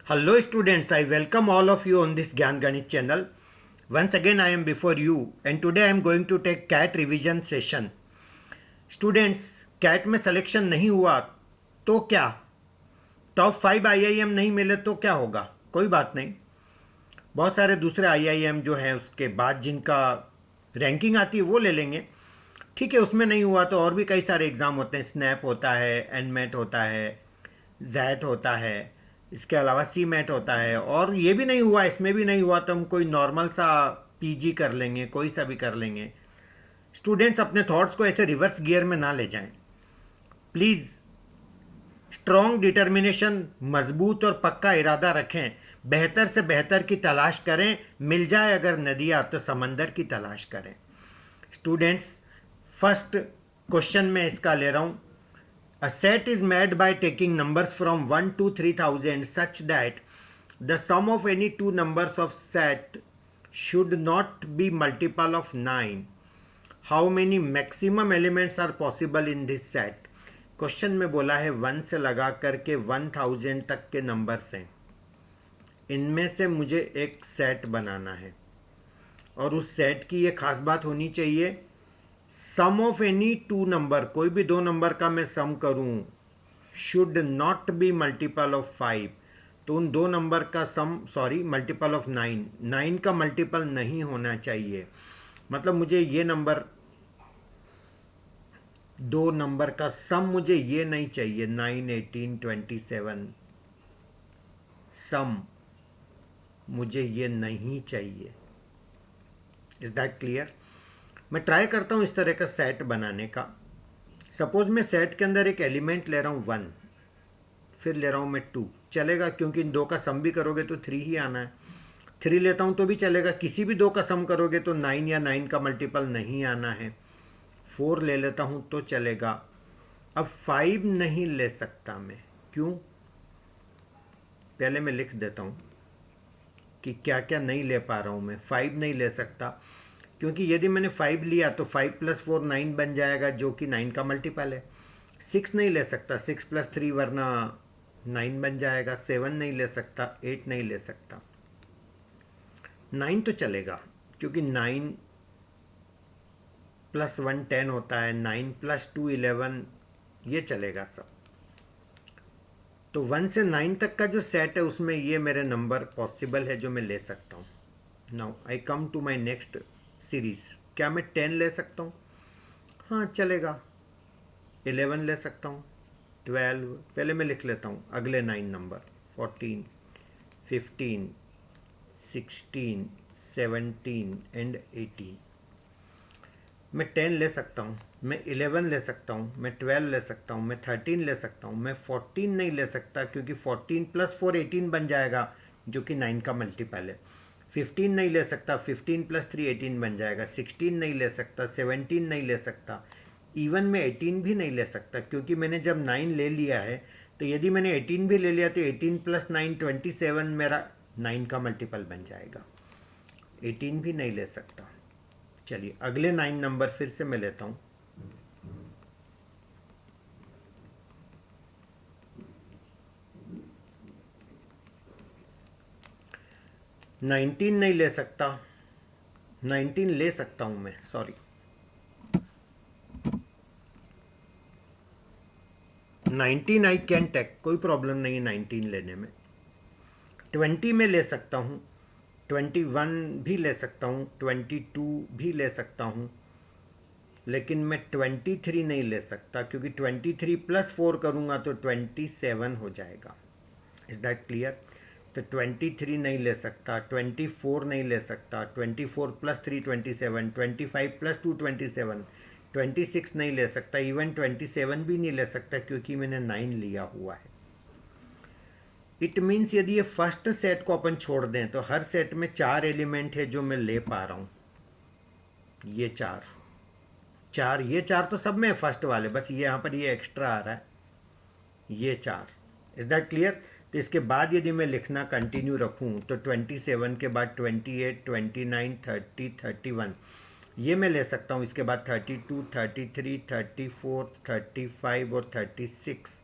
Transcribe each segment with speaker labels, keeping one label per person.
Speaker 1: Hello students, I welcome all of you on this Gyan Ganit channel. Once again I am before you and today I am going to take CAT revision session. Students, CAT में selection नहीं हुआ तो क्या? Top 5 IIM नहीं मिले तो क्या होगा? कोई बात नहीं, बहुत सारे दूसरे IIM जो हैं उसके बाद जिनका रैंकिंग आती है वो ले लेंगे. ठीक है, उसमें नहीं हुआ तो और भी कई सारे एग्ज़ाम होते हैं. स्नैप होता है, एनमेट होता है, जैट होता है, इसके अलावा सी मैट होता है. और ये भी नहीं हुआ, इसमें भी नहीं हुआ तो हम कोई नॉर्मल सा पीजी कर लेंगे, कोई सा भी कर लेंगे. स्टूडेंट्स अपने थॉट्स को ऐसे रिवर्स गियर में ना ले जाएं प्लीज़. स्ट्रॉन्ग डिटर्मिनेशन, मजबूत और पक्का इरादा रखें. बेहतर से बेहतर की तलाश करें. मिल जाए अगर नदियाँ तो समंदर की तलाश करें. स्टूडेंट्स, फर्स्ट क्वेश्चन में इसका ले रहा हूँ. A set is made by taking numbers from 1 to 3000 such that the sum of any two numbers of set should not be multiple of 9. How many maximum elements are possible in this set? Question में बोला है 1 से लगा करके 1000 तक के numbers हैं. इनमें से मुझे एक सेट बनाना है और उस सेट की ये खास बात होनी चाहिए, सम ऑफ एनी टू नंबर, कोई भी दो नंबर का मैं सम करूं, should not be multiple of 5. तो उन दो नंबर का सम, मल्टीपल ऑफ 9, 9 का मल्टीपल नहीं होना चाहिए. मतलब मुझे ये नंबर, दो नंबर का सम मुझे ये नहीं चाहिए. 9, 18, 27 सम मुझे ये नहीं चाहिए. Is that clear? मैं ट्राई करता हूँ इस तरह का सेट बनाने का. सपोज मैं सेट के अंदर एक एलिमेंट ले रहा हूँ 1, फिर ले रहा हूँ मैं 2, चलेगा क्योंकि इन दो का सम भी करोगे तो 3 ही आना है. 3 लेता हूँ तो भी चलेगा, किसी भी दो का सम करोगे तो 9 या 9 का मल्टीपल नहीं आना है. 4 ले लेता हूँ तो चलेगा. अब 5 नहीं ले सकता मैं. क्यों? पहले मैं लिख देता हूँ कि क्या क्या नहीं ले पा रहा हूँ मैं. 5 नहीं ले सकता क्योंकि यदि मैंने 5 लिया तो 5 + 4 9 बन जाएगा जो कि 9 का मल्टीपल है. 6 नहीं ले सकता, 6 + 3 वरना 9 बन जाएगा. 7 नहीं ले सकता, 8 नहीं ले सकता. 9 तो चलेगा क्योंकि 9 + 1 10 होता है, 9 + 2 11, ये चलेगा सब. तो 1 से 9 तक का जो सेट है उसमें ये मेरे नंबर पॉसिबल है जो मैं ले सकता हूँ. Now I come to my next series. क्या मैं 10 ले सकता हूँ? हाँ चलेगा. 11 ले सकता हूँ, 12, पहले मैं लिख लेता हूँ अगले 9 नंबर, 14, 15, 16, 17 एंड 18. मैं 10 ले सकता हूँ, मैं 11 ले सकता हूँ, मैं 12 ले सकता हूँ, मैं 13 ले सकता हूँ. मैं 14 नहीं ले सकता क्योंकि 14 + 4 18 बन जाएगा जो कि 9 का मल्टीपल है. 15 नहीं ले सकता, 15 + 3 18 बन जाएगा. 16 नहीं ले सकता, 17 नहीं ले सकता, इवन मैं 18 भी नहीं ले सकता क्योंकि मैंने जब 9 ले लिया है तो यदि मैंने 18 भी ले लिया तो 18 + 9 27 मेरा 9 का मल्टीपल बन जाएगा. 18 भी नहीं ले सकता. चलिए अगले 9 नंबर फिर से मैं लेता हूँ. नाइनटीन नहीं ले सकता, 19 ले सकता हूं मैं, सॉरी. 19 आई कैन टेक, कोई प्रॉब्लम नहीं है 19 लेने में. 20 में ले सकता हूँ, 21 भी ले सकता हूँ, 22 भी ले सकता हूँ, लेकिन मैं 23 नहीं ले सकता क्योंकि 23 + 4 करूँगा तो 27 हो जाएगा. Is that clear? तो 23 नहीं ले सकता, 24 नहीं ले सकता, 24 + 3 27, 25 + 2 27, 26 नहीं ले सकता, इवन 27 भी नहीं ले सकता क्योंकि मैंने 9 लिया हुआ है. इट मीन्स यदि ये फर्स्ट सेट को अपन छोड़ दें तो हर सेट में 4 एलिमेंट है जो मैं ले पा रहा हूँ. ये 4 ये 4 तो सब में फर्स्ट वाले, बस ये यहाँ पर ये एक्स्ट्रा आ रहा है, ये 4. Is that clear? तो इसके बाद यदि मैं लिखना कंटिन्यू रखूं तो 27 के बाद 28, 29, 30, 31 ये मैं ले सकता हूं. इसके बाद 32, 33, 34, 35 और 36.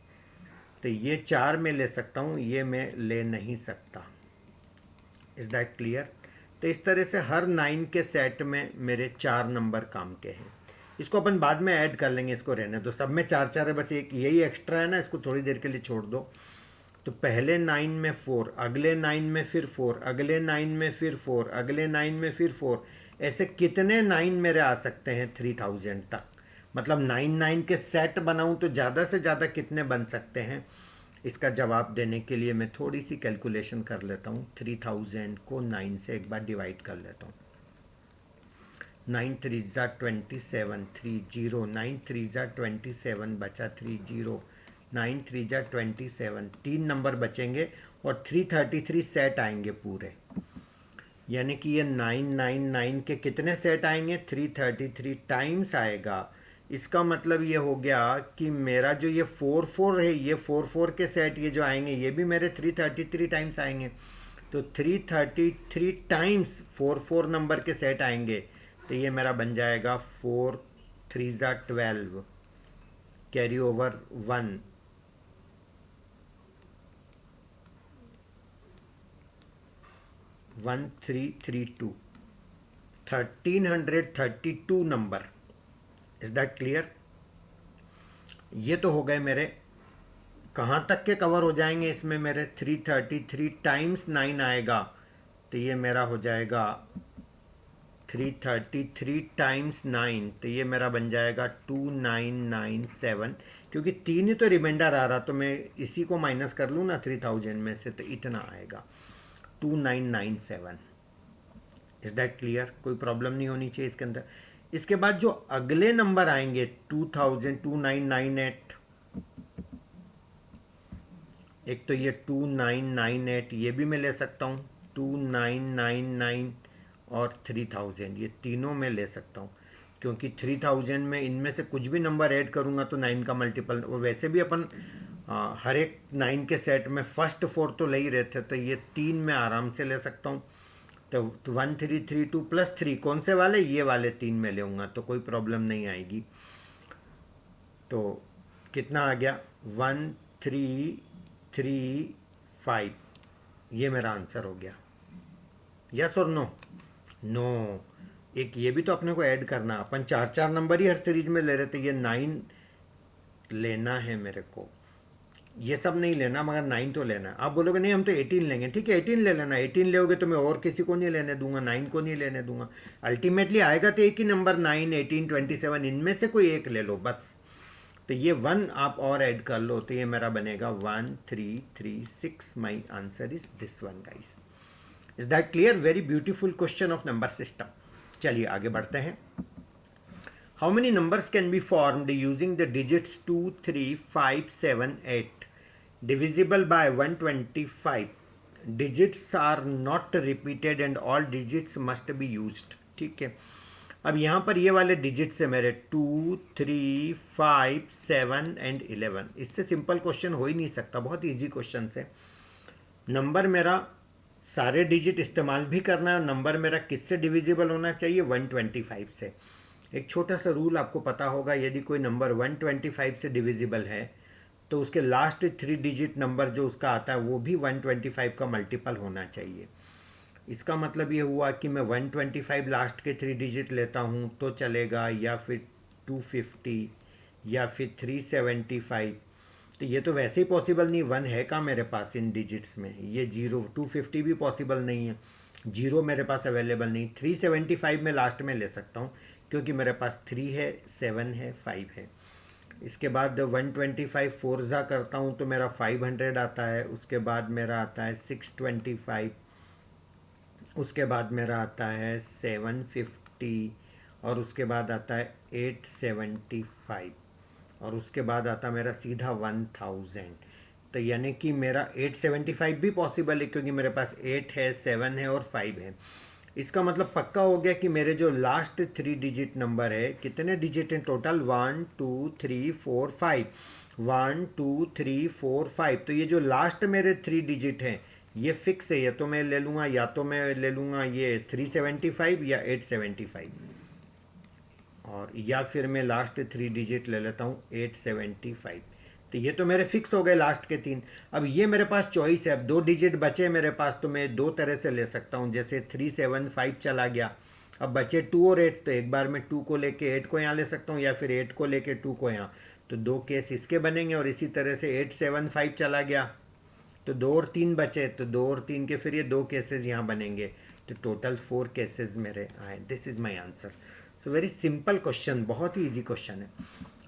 Speaker 1: तो ये 4 में ले सकता हूँ, ये मैं ले नहीं सकता। Is that clear? तो इस तरह से हर 9 के सेट में मेरे 4 नंबर काम के हैं। इसको अपन बाद में ऐड कर लेंगे, इसको रहने दो। सब में 4 4 है, बस एक यही एक्स्ट्रा है ना, इसको थोड़ी देर के लिए छोड़ दो। तो पहले 9 में 4, अगले 9 में फिर 4, अगले 9 में फिर 4, अगले 9 में फिर 4, ऐसे कितने 9 मेरे आ सकते हैं 3000 तक? मतलब 9 के सेट बनाऊं तो ज़्यादा से ज़्यादा कितने बन सकते हैं? इसका जवाब देने के लिए मैं थोड़ी सी कैलकुलेशन कर लेता हूँ। 3000 को 9 से एक बार डिवाइड कर लेता हूँ। 9 3 ज़ा 27, 30, 9 3 ज़ा 27 बचा 30, 9 3 ज़ा 27, 3 नंबर बचेंगे और 333 सेट आएंगे पूरे। यानी कि ये 999 के कितने सेट आएंगे? 333 टाइम्स आएगा। इसका मतलब ये हो गया कि मेरा जो ये 44 है, ये 44 के सेट ये जो आएंगे, ये भी मेरे 333 टाइम्स आएंगे। तो 333 टाइम्स 44 नंबर के सेट आएंगे। तो ये मेरा बन जाएगा 4 3 ज़ा 12, carry over 1, 1332, 1332 number. Is that clear? ये तो हो गए मेरे। कहाँ तक के कवर हो जाएंगे इसमें मेरे? 333 टाइम्स 9 आएगा, तो ये मेरा हो जाएगा 333 टाइम्स 9, तो ये मेरा बन जाएगा 2997। क्योंकि 3 ही तो रिमाइंडर आ रहा, तो मैं इसी को माइनस कर लूँ ना 3000 में से, तो इतना आएगा 2997। Is that clear? कोई प्रॉब्लम नहीं होनी चाहिए इसके अंदर। इसके बाद जो अगले नंबर आएंगे 2000, 2998, एक तो ये 2998, ये भी मैं ले सकता हूँ। 2999 और 3000, ये तीनों में ले सकता हूँ, क्योंकि 3000 में इनमें से कुछ भी नंबर ऐड करूँगा तो 9 का मल्टीपल। और वैसे भी अपन हर एक 9 के सेट में फर्स्ट 4 तो ले ही रहे थे, तो ये 3 में आराम से ले सकता हूँ। तो 1332 प्लस 3 कौन से वाले? ये वाले 3 में लेऊंगा, तो कोई प्रॉब्लम नहीं आएगी। तो कितना आ गया? 1335, ये मेरा आंसर हो गया। यस और नो? नो। एक ये भी तो अपने को ऐड करना। अपन 4 नंबर ही हर सीरीज में ले रहे थे, ये 9 लेना है मेरे को। ये सब नहीं लेना, मगर 9 तो लेना है। आप बोलोगे नहीं हम तो 18 लेंगे, ठीक है 18 ले लेना। 18 लोगे तो मैं और किसी को नहीं लेने दूंगा, 9 को नहीं लेने दूंगा। अल्टीमेटली आएगा तो एक ही नंबर, 9 18 27, इनमें से कोई एक ले लो बस। तो ये 1 आप और ऐड कर लो, तो ये मेरा बनेगा 1336। My answer is this one guys. Is that clear? Very beautiful question of number system. चलिए आगे बढ़ते हैं। How many numbers can be formed using the digits 2, 3, 5, 7, 8 divisible by 125? Digits are not repeated and all digits must be used. ठीक है, अब यहाँ पर ये वाले डिजिट्स है मेरे 2, 3, 5, 7 एंड 11। इससे सिंपल क्वेश्चन हो ही नहीं सकता, बहुत इजी क्वेश्चन है। नंबर मेरा सारे डिजिट इस्तेमाल भी करना है, और नंबर मेरा किससे डिविजिबल होना चाहिए? 125 से। एक छोटा सा रूल आपको पता होगा, यदि कोई नंबर 125 से डिविजिबल है तो उसके लास्ट 3 डिजिट नंबर जो उसका आता है वो भी 125 का मल्टीपल होना चाहिए। इसका मतलब ये हुआ कि मैं 125 लास्ट के 3 डिजिट लेता हूँ तो चलेगा, या फिर 250 या फिर 375। तो ये तो वैसे ही पॉसिबल नहीं, 1 है का मेरे पास इन डिजिट्स में? ये 0, 250 भी पॉसिबल नहीं है, 0 मेरे पास अवेलेबल नहीं। 375 में लास्ट में ले सकता हूँ क्योंकि मेरे पास 3 है, 7 है, 5 है। इसके बाद 125 फोर्जा करता हूँ तो मेरा 500 आता है। उसके बाद मेरा आता है 625, उसके बाद मेरा आता है 750, और उसके बाद आता है 875, और उसके बाद आता मेरा सीधा 1000। तो यानी कि मेरा 875 भी पॉसिबल है क्योंकि मेरे पास 8 है, 7 है और 5 है। इसका मतलब पक्का हो गया कि मेरे जो लास्ट 3 डिजिट नंबर है, कितने डिजिट हैं टोटल? 1 2 3 4 5, 1 2 3 4 5। तो ये जो लास्ट मेरे 3 डिजिट हैं ये फिक्स है, या तो मैं ले लूँगा, या तो मैं ले लूँगा ये 375 या 875, और या फिर मैं लास्ट 3 डिजिट ले लेता हूँ 875। तो ये तो मेरे फिक्स हो गए लास्ट के 3। अब ये मेरे पास चॉइस है, अब 2 डिजिट बचे मेरे पास, तो मैं 2 तरह से ले सकता हूँ। जैसे 375 चला गया, अब बचे 2 और 8, तो एक बार मैं 2 को लेके 8 को यहाँ ले सकता हूँ, या फिर 8 को लेके 2 को यहाँ। तो 2 केस इसके बनेंगे, और इसी तरह से 875 चला गया, तो 2 और 3 बचे, तो 2 और 3 के फिर ये 2 केसेस यहाँ बनेंगे, तो टोटल 4 केसेस मेरे आए। This is my answer. So very simple question, बहुत ही ईजी क्वेश्चन है।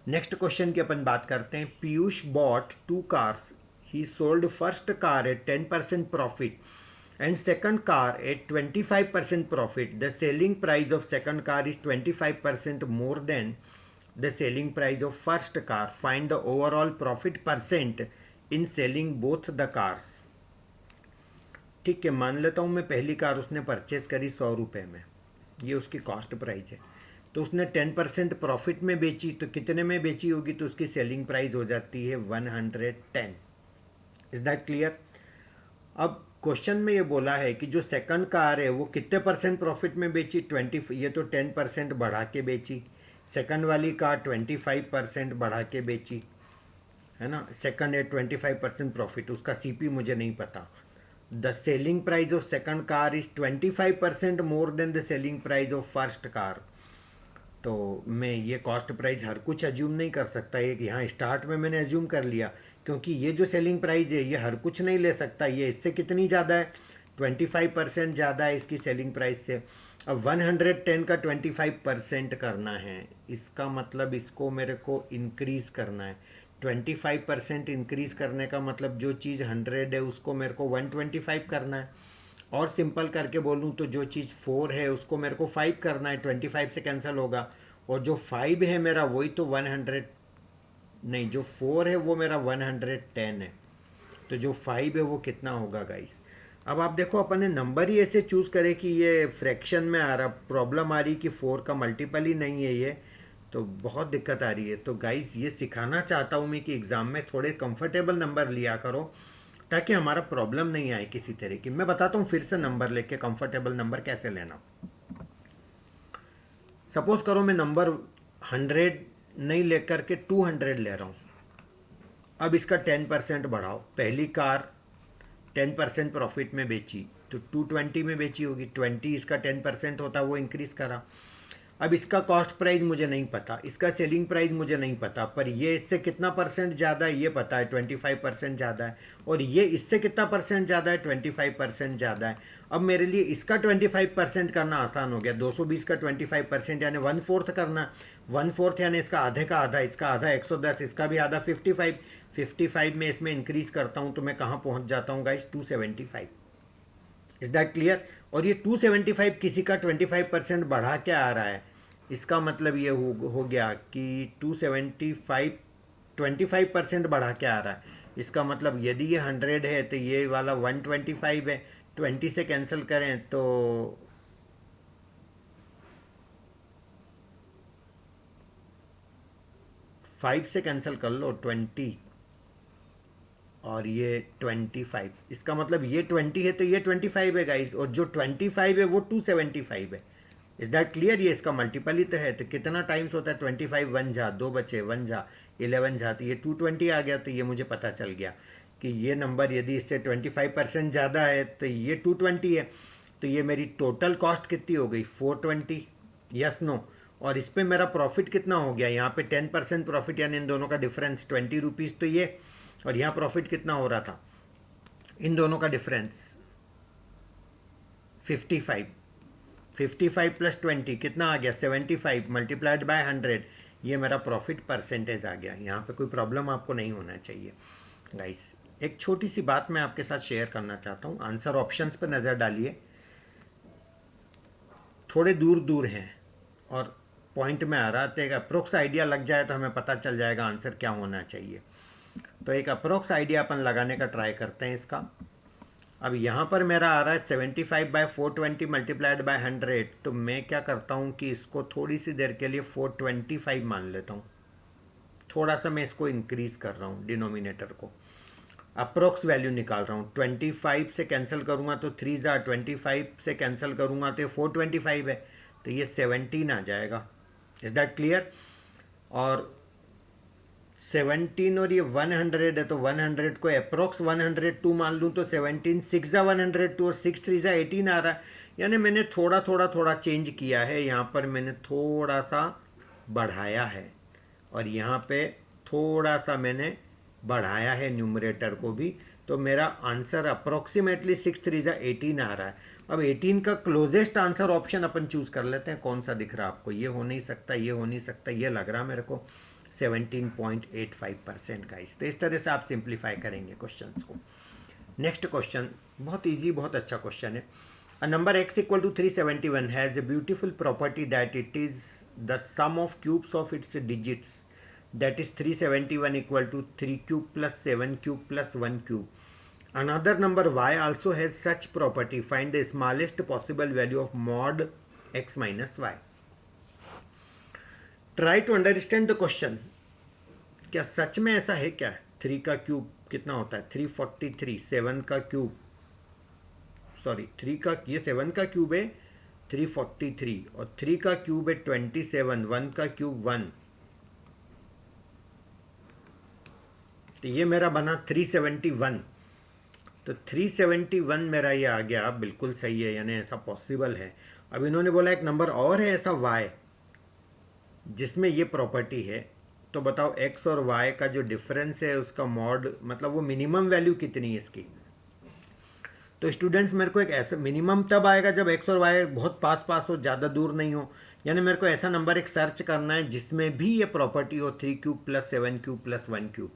Speaker 1: नेक्स्ट क्वेश्चन की अपन बात करते हैं। Piyush bought 2 cars, he sold first car at 10% profit and second car at 25% profit. The selling price of second car is 25% more than the selling price of first car. Find the overall profit percent in selling both the cars. ठीक है, मान लेता हूँ मैं पहली car उसने purchase करी 100 रुपये में, ये उसकी कॉस्ट प्राइस है, तो उसने 10% प्रॉफिट में बेची, तो कितने में बेची होगी, तो उसकी सेलिंग प्राइस हो जाती है 110। Is that clear? अब क्वेश्चन में ये बोला है कि जो सेकंड कार है वो कितने परसेंट प्रॉफिट में बेची, 20, ये तो 10% बढ़ा के बेची। सेकंड वाली कार 25% बढ़ा के बेची, है ना। सेकंड है 25% प्रॉफिट, उसका सीपी मुझे नहीं पता। The selling price of second car is 25% more than the selling price of first car. तो मैं ये कॉस्ट प्राइस हर कुछ एज्यूम नहीं कर सकता, एक यहाँ स्टार्ट में मैंने एज्यूम कर लिया, क्योंकि ये जो सेलिंग प्राइस है ये हर कुछ नहीं ले सकता, ये इससे कितनी ज़्यादा है, 25% ज़्यादा है इसकी सेलिंग प्राइस से। अब 110 का 25% करना है, इसका मतलब इसको मेरे को इंक्रीज़ करना है। 25% इंक्रीज़ करने का मतलब जो चीज़ 100 है उसको मेरे को 125 करना है, और सिंपल करके बोलूँ तो जो चीज़ 4 है उसको मेरे को 5 करना है, 25 से कैंसिल होगा, और जो 5 है मेरा वही तो 100 नहीं, जो 4 है वो मेरा 110 है, तो जो 5 है वो कितना होगा गाइस। अब आप देखो अपन ने नंबर ही ऐसे चूज़ करे कि ये फ्रैक्शन में आ रहा, प्रॉब्लम आ रही कि 4 का मल्टीपल ही नहीं है ये, तो बहुत दिक्कत आ रही है। तो गाइस ये सिखाना चाहता हूँ मैं कि एग्ज़ाम में थोड़े कंफर्टेबल नंबर लिया करो, ताकि हमारा प्रॉब्लम नहीं आए किसी तरह की। मैं बताता हूँ फिर से नंबर लेके कंफर्टेबल नंबर कैसे लेना। सपोज करो मैं नंबर 100 नहीं लेकर के 200 ले रहा हूँ। अब इसका 10% बढ़ाओ, पहली कार 10% प्रॉफिट में बेची तो 220 में बेची होगी, 20 इसका 10% होता वो इंक्रीज करा। अब इसका कॉस्ट प्राइस मुझे नहीं पता, इसका सेलिंग प्राइस मुझे नहीं पता, पर ये इससे कितना परसेंट ज़्यादा है ये पता है, 25% ज़्यादा है, और ये इससे कितना परसेंट ज़्यादा है, 25% ज़्यादा है। अब मेरे लिए इसका 25% करना आसान हो गया, 220 का 25% यानी 1/4 करना, 1/4 यानी इसका आधे का आधा, इसका आधा 110, इसका भी आधा 55 में इसमें इंक्रीज करता हूँ तो मैं कहाँ पहुँच जाता हूँ गाइस, 275। Is that clear? और ये 275 किसी का 25% बढ़ा के आ रहा है, इसका मतलब ये हो गया कि 275 25% बढ़ा के आ रहा है। इसका मतलब यदि ये 100 है तो ये वाला 125 है, 20 से कैंसिल करें तो 5 से कैंसिल कर लो 20, और ये 25, इसका मतलब ये 20 है तो ये 25 है गाइस, और जो 25 है वो 275 है। Is that clear? ये इसका मल्टीपल ही तो है, तो कितना टाइम्स होता है 25, 1 जा 2 बचे 1 जा 11 जा, तो ये 220 आ गया। तो ये मुझे पता चल गया कि ये नंबर यदि इससे 25% ज़्यादा है तो ये 220 है, तो ये मेरी टोटल कॉस्ट कितनी हो गई 420, यस नो। और इस पर मेरा प्रॉफिट कितना हो गया, यहाँ पे 10% प्रॉफिट यानी इन दोनों का डिफरेंस 20 रुपीज़, तो ये, और यहाँ प्रॉफिट कितना हो रहा था, इन दोनों का डिफरेंस 55 प्लस 20 कितना आ गया 75 मल्टीप्लाइड बाय 100, ये मेरा प्रॉफिट परसेंटेज आ गया। यहाँ पे कोई प्रॉब्लम आपको नहीं होना चाहिए गाइस। एक छोटी सी बात मैं आपके साथ शेयर करना चाहता हूँ, आंसर ऑप्शंस पर नज़र डालिए, थोड़े दूर दूर हैं और पॉइंट में आ रहा है, तो एक अप्रोक्स आइडिया लग जाए तो हमें पता चल जाएगा आंसर क्या होना चाहिए। तो एक अप्रोक्स आइडिया अपन लगाने का ट्राई करते हैं इसका। अब यहाँ पर मेरा आ रहा है 75/420 मल्टीप्लाइड बाय 100, तो मैं क्या करता हूँ कि इसको थोड़ी सी देर के लिए 425 मान लेता हूँ, थोड़ा सा मैं इसको इंक्रीज कर रहा हूँ डिनोमिनेटर को, अप्रोक्स वैल्यू निकाल रहा हूँ। 25 से कैंसिल करूँगा तो 3 जा, 25 से कैंसिल करूँगा तो 425 है, तो ये 17 आ जाएगा। Is that clear? और 17 और ये 100 है, तो 100 को अप्रोक्स 102 मान लूँ तो 17 6 जा 102 और 6 3 जा 18 आ रहा है। यानी मैंने थोड़ा चेंज किया है, यहाँ पर मैंने थोड़ा सा बढ़ाया है और यहाँ पे थोड़ा सा मैंने बढ़ाया है न्यूमरेटर को भी, तो मेरा आंसर अप्रोक्सीमेटली 6 3 जा 18 आ रहा है। अब 18 का क्लोजेस्ट आंसर ऑप्शन अपन चूज कर लेते हैं। कौन सा दिख रहा है आपको? ये हो नहीं सकता, ये हो नहीं सकता, ये लग रहा मेरे को 17.85% का। तो इस तरह से आप सिंप्लीफाई करेंगे क्वेश्चंस को। नेक्स्ट क्वेश्चन बहुत इजी, बहुत अच्छा क्वेश्चन है। A number x equal to 371 has a beautiful property that it is the sum of cubes of its digits, that is 371 equal to 3 cube plus 7 cube plus 1 cube. Another number y also has such property. Find the smallest possible value of mod x minus y. Try to understand the question. क्या सच में ऐसा है क्या? 3 का cube कितना होता है? 343. 7 का क्यूब, सॉरी 3 का, ये 7 का क्यूब है 343 और 3 का क्यूब है 27. 1 का क्यूब 1, तो ये मेरा बना 371. तो 371 मेरा ये आ गया, बिल्कुल सही है, यानी ऐसा पॉसिबल है. अब इन्होंने बोला एक नंबर और है ऐसा y जिसमें ये प्रॉपर्टी है, तो बताओ x और y का जो डिफरेंस है उसका मॉड, मतलब वो मिनिमम वैल्यू कितनी है इसकी. तो स्टूडेंट्स मेरे को एक ऐसा मिनिमम तब आएगा जब x और y बहुत पास पास हो, ज़्यादा दूर नहीं हो. यानी मेरे को ऐसा नंबर एक सर्च करना है जिसमें भी ये प्रॉपर्टी हो 3 cube plus 7 cube plus 1 cube.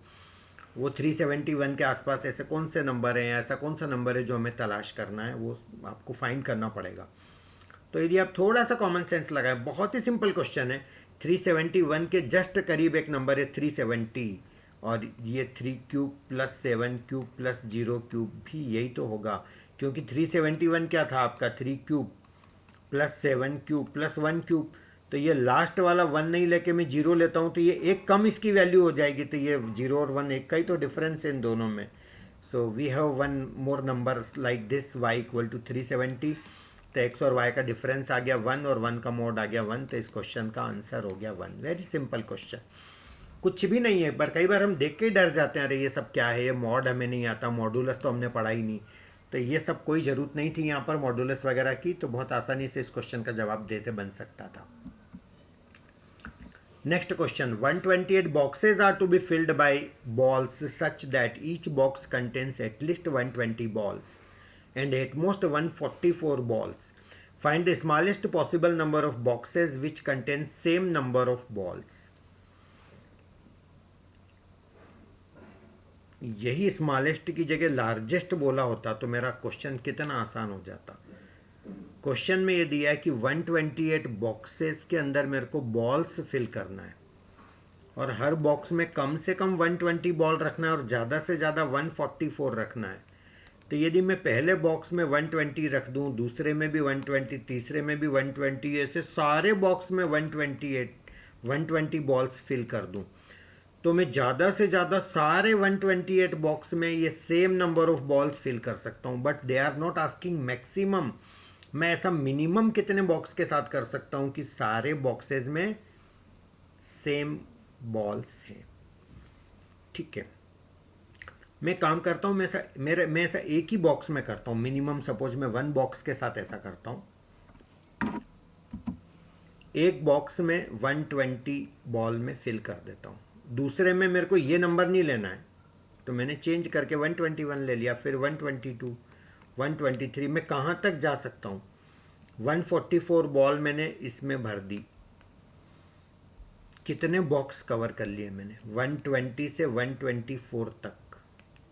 Speaker 1: वो 371 के आसपास ऐसे कौन से नंबर हैं, ऐसा कौन सा नंबर है जो हमें तलाश करना है, वो आपको फाइंड करना पड़ेगा. तो यदि आप थोड़ा सा कॉमन सेंस लगाएं, बहुत ही सिंपल क्वेश्चन है. 371 के जस्ट करीब एक नंबर है 370 और ये 3 cube plus 7 cube plus 0 cube भी यही तो होगा, क्योंकि 371 क्या था आपका? 3 cube plus 7 cube plus 1 cube. तो ये लास्ट वाला 1 नहीं लेके मैं 0 लेता हूँ तो ये एक कम इसकी वैल्यू हो जाएगी. तो ये 0 और 1 एक का ही तो डिफरेंस है इन दोनों में. So we have one more number like this y equal to 370. तो x और y का डिफरेंस आ गया 1 और 1 का मोड आ गया 1. तो इस क्वेश्चन का आंसर हो गया 1. वेरी सिंपल क्वेश्चन, कुछ भी नहीं है. पर कई बार हम देख के डर जाते हैं, अरे ये सब क्या है, ये मॉड हमें नहीं आता, मॉडुलस तो हमने पढ़ा ही नहीं. तो ये सब कोई ज़रूरत नहीं थी यहाँ पर मॉडुलस वगैरह की, तो बहुत आसानी से इस क्वेश्चन का जवाब देते बन सकता था. Next question. 128 boxes are to be filled by balls such that each box contains at least 120 balls and at most 144 balls. Find the smallest possible number of boxes which contain same number of balls. यही smallest की जगह largest बोला होता तो मेरा question कितना आसान हो जाता. क्वेश्चन में ये दिया है कि 128 बॉक्सेस के अंदर मेरे को बॉल्स फिल करना है और हर बॉक्स में कम से कम 120 बॉल रखना है और ज़्यादा से ज़्यादा 144 रखना है. तो यदि मैं पहले बॉक्स में 120 रख दूं, दूसरे में भी 120, तीसरे में भी 120, ऐसे सारे बॉक्स में 120 बॉल्स फिल कर दूं, तो मैं ज़्यादा से ज़्यादा सारे 128 बॉक्स में ये same number of balls fill कर सकता हूँ. But they are not asking maximum. मैं ऐसा मिनिमम कितने बॉक्स के साथ कर सकता हूँ कि सारे बॉक्सेस में सेम बॉल्स हैं. ठीक है, मैं काम करता हूँ, मैं ऐसा एक ही बॉक्स में करता हूँ. मिनिमम सपोज मैं 1 बॉक्स के साथ ऐसा करता हूँ, एक बॉक्स में 120 बॉल में फिल कर देता हूँ. दूसरे में मेरे को ये नंबर नहीं लेना है तो मैंने चेंज करके 121 ले लिया, फिर 122, 123. मैं कहाँ तक जा सकता हूँ? 144 बॉल मैंने इसमें भर दी. कितने बॉक्स कवर कर लिए मैंने? 120 से 124 तक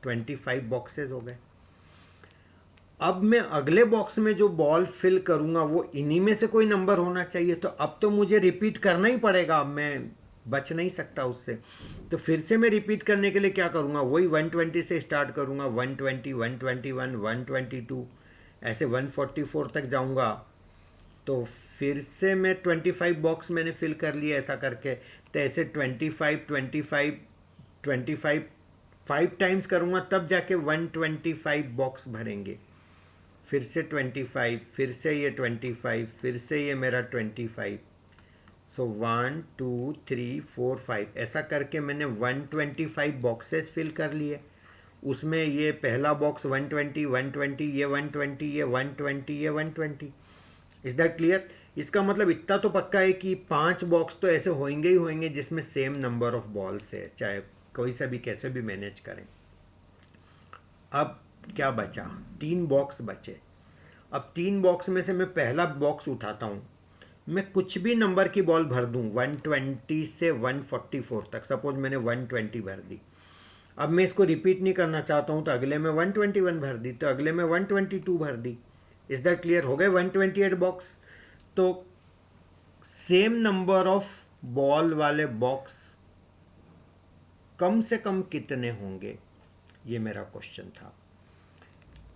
Speaker 1: 25 बॉक्सेस हो गए. अब मैं अगले बॉक्स में जो बॉल फिल करूंगा वो इन्हीं में से कोई नंबर होना चाहिए. तो अब तो मुझे रिपीट करना ही पड़ेगा, अब मैं बच नहीं सकता उससे. तो फिर से मैं रिपीट करने के लिए क्या करूंगा? वही 120 से स्टार्ट करूंगा, 120, 121, 122, ऐसे 144 तक जाऊंगा. तो फिर से मैं 25 बॉक्स मैंने फिल कर लिया ऐसा करके. तो ऐसे 25 5 टाइम्स करूंगा तब जाके 125 बॉक्स भरेंगे. फिर से 25, फिर से ये 25, फिर से ये मेरा 25. सो 1 2 3 4 5 ऐसा करके मैंने 125 बॉक्सेस फिल कर लिए। उसमें ये पहला बॉक्स 120, 120, ये 120, ये 120, ये 120। Is that clear? इसका मतलब इतना तो पक्का है कि 5 बॉक्स तो ऐसे होंगे ही होंगे जिसमें सेम नंबर ऑफ बॉल्स है, चाहे कोई सा भी कैसे भी मैनेज करें। अब क्या बचा? 3 बॉक्स बचे। अब 3 बॉक्स में से मैं पहला बॉक्स उठाता हूँ, मैं कुछ भी नंबर की बॉल भर दूँ 120 से 144 तक। सपोज मैंने 120 भर दी। अब मैं इसको रिपीट नहीं करना चाहता हूँ तो अगले में 121 भर दी, तो अगले में 122 भर दी। Is that clear? हो गए 128 बॉक्स। तो सेम नंबर ऑफ बॉल वाले बॉक्स कम से कम कितने होंगे, ये मेरा क्वेश्चन था।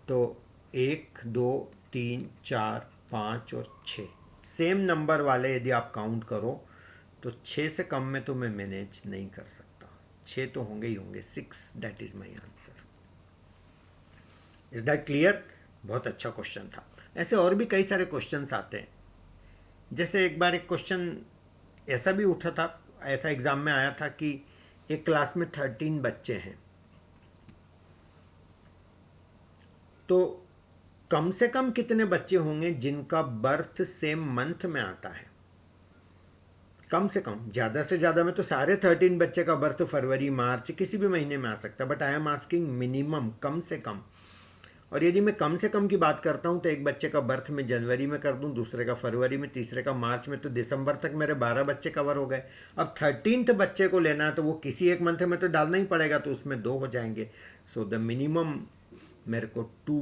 Speaker 1: तो 1 2 3 4 5 और 6 सेम नंबर वाले यदि आप काउंट करो तो 6 से कम में तो मैं मैनेज नहीं कर सकता। 6 तो होंगे ही होंगे। 6, that is my answer. Is that clear? बहुत अच्छा क्वेश्चन था। ऐसे और भी कई सारे क्वेश्चंस आते हैं। जैसे एक बार एक क्वेश्चन ऐसा भी उठा था, ऐसा एग्जाम में आया था कि एक क्लास में 13 बच्चे हैं, तो कम से कम कितने बच्चे होंगे जिनका बर्थ सेम मंथ में आता है? कम से कम। ज़्यादा से ज़्यादा में तो सारे 13 बच्चे का बर्थ फरवरी मार्च किसी भी महीने में आ सकता है, but I am asking minimum, कम से कम। और यदि मैं कम से कम की बात करता हूं तो एक बच्चे का बर्थ में जनवरी में कर दूं, दूसरे का फरवरी में, तीसरे का मार्च में, तो दिसंबर तक मेरे 12 बच्चे कवर हो गए। अब 13th बच्चे को लेना है तो वो किसी एक मंथ में तो डालना ही पड़ेगा, तो उसमें 2 हो जाएंगे। सो द मिनिमम मेरे को 2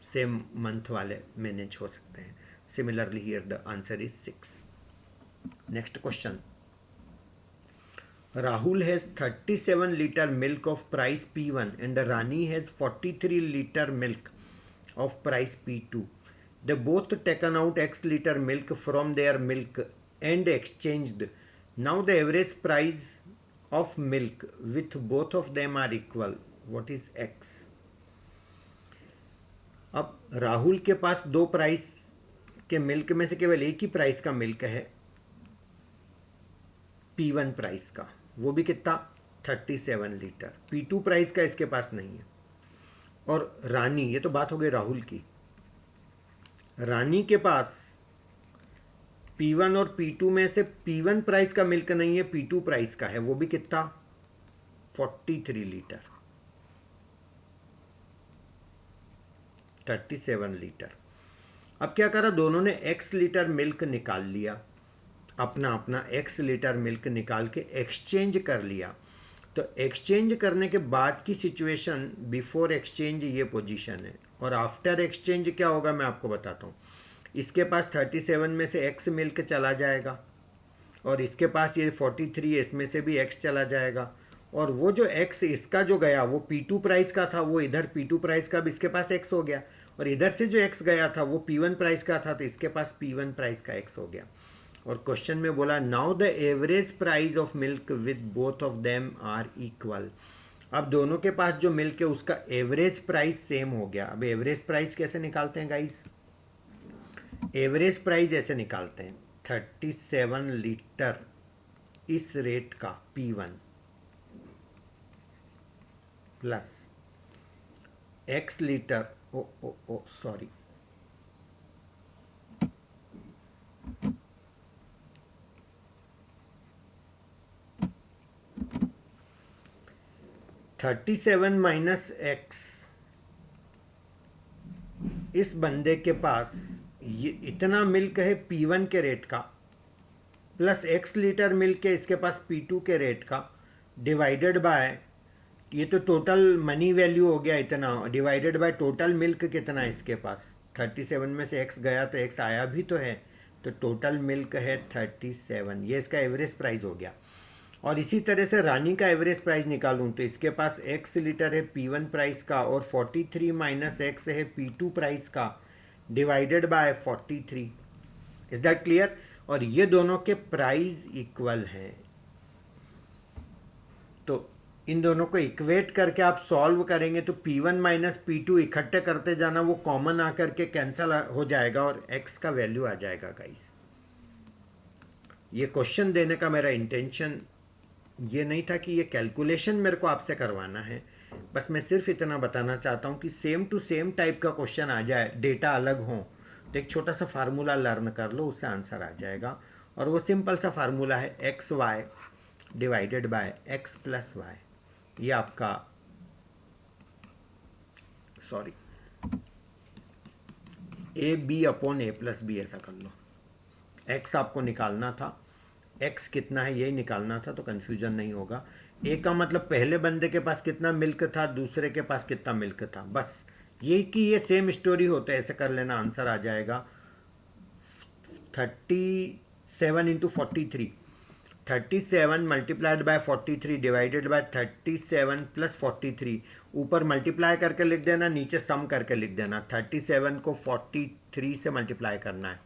Speaker 1: सेम मंथ वाले मैनेज हो सकते हैं। Similarly here the answer is 6। Next question. Rahul has 37 liter milk of price P1 and Rani has 43 liter milk of price P2. They both taken out X liter milk from their milk and exchanged. Now the average price of milk with both of them are equal. What is X? अब राहुल के पास 2 price के milk में से केवल एक ही price का milk है, P1 price का, वो भी कितना? 37 लीटर। P2 प्राइस का इसके पास नहीं है। और रानी, ये तो बात हो गई राहुल की, रानी के पास P1 और P2 में से P1 प्राइस का मिल्क नहीं है, P2 प्राइस का है, वो भी कितना? 43 लीटर। 37 लीटर। अब क्या करा, दोनों ने X लीटर मिल्क निकाल लिया, अपना अपना X लीटर मिल्क निकाल के एक्सचेंज कर लिया। तो एक्सचेंज करने के बाद की सिचुएशन, बिफोर एक्सचेंज ये पोजीशन है, और आफ्टर एक्सचेंज क्या होगा मैं आपको बताता हूँ। इसके पास 37 में से X मिल्क चला जाएगा, और इसके पास ये 43, इसमें से भी X चला जाएगा, और वो जो X इसका जो गया वो P2 प्राइस का था, वो इधर P2 प्राइस का भी इसके पास X हो गया, और इधर से जो X गया था वो P1 प्राइस का था, तो इसके पास P1 प्राइस का X हो गया। और क्वेश्चन में बोला now the average price of milk with both of them are equal. अब दोनों के पास जो मिल्क है उसका एवरेज प्राइस सेम हो गया। अब एवरेज प्राइस कैसे निकालते हैं गाइस? एवरेज प्राइस ऐसे निकालते हैं, 37 लीटर इस रेट का P1 plus X litre, sorry, -37 X। इस बंदे के पास ये इतना मिल्क है P1 के रेट का, प्लस X लीटर मिल्क है इसके पास P2 के रेट का, डिवाइडेड बाय, ये तो टोटल मनी वैल्यू हो गया इतना, डिवाइडेड बाय टोटल मिल्क कितना है इसके पास। 37 में से X गया तो X आया भी तो है, तो टोटल मिल्क है 37, ये इसका एवरेज प्राइस हो गया। और इसी तरह से रानी का एवरेज प्राइस निकालूं तो इसके पास X लीटर है P1 प्राइस का, और 43 - X है P2 प्राइस का, divided by 43। Is that clear? और ये दोनों के प्राइस इक्वल हैं, तो इन दोनों को इक्वेट करके आप सॉल्व करेंगे तो P1 - P2 इकट्ठे करते जाना, वो कॉमन आकर के कैंसिल हो जाएगा और X का वैल्यू आ जाएगा गाइस। ये क्वेश्चन देने का मेरा इंटेंशन ये नहीं था कि ये कैलकुलेशन मेरे को आपसे करवाना है, बस मैं सिर्फ इतना बताना चाहता हूँ कि सेम टू सेम टाइप का क्वेश्चन आ जाए, डेटा अलग हो तो एक छोटा सा फार्मूला लर्न कर लो, उससे आंसर आ जाएगा। और वो सिंपल सा फार्मूला है x y divided by x plus y. ये आपका sorry a b upon a plus b, ऐसा कर लो। एक्स आपको निकालना था, एक्स कितना है यही निकालना था, तो कन्फ्यूजन नहीं होगा। ए का मतलब पहले बंदे के पास कितना मिल्क था, दूसरे के पास कितना मिल्क था, बस ये कि ये सेम स्टोरी होता है, ऐसे कर लेना, आंसर आ जाएगा 37 into 43। 37 multiplied by 43 divided by 37 plus 43। ऊपर मल्टीप्लाई करके लिख देना, नीचे सम करके लिख देना। 37 को 43 से मल्टीप्लाई करना है।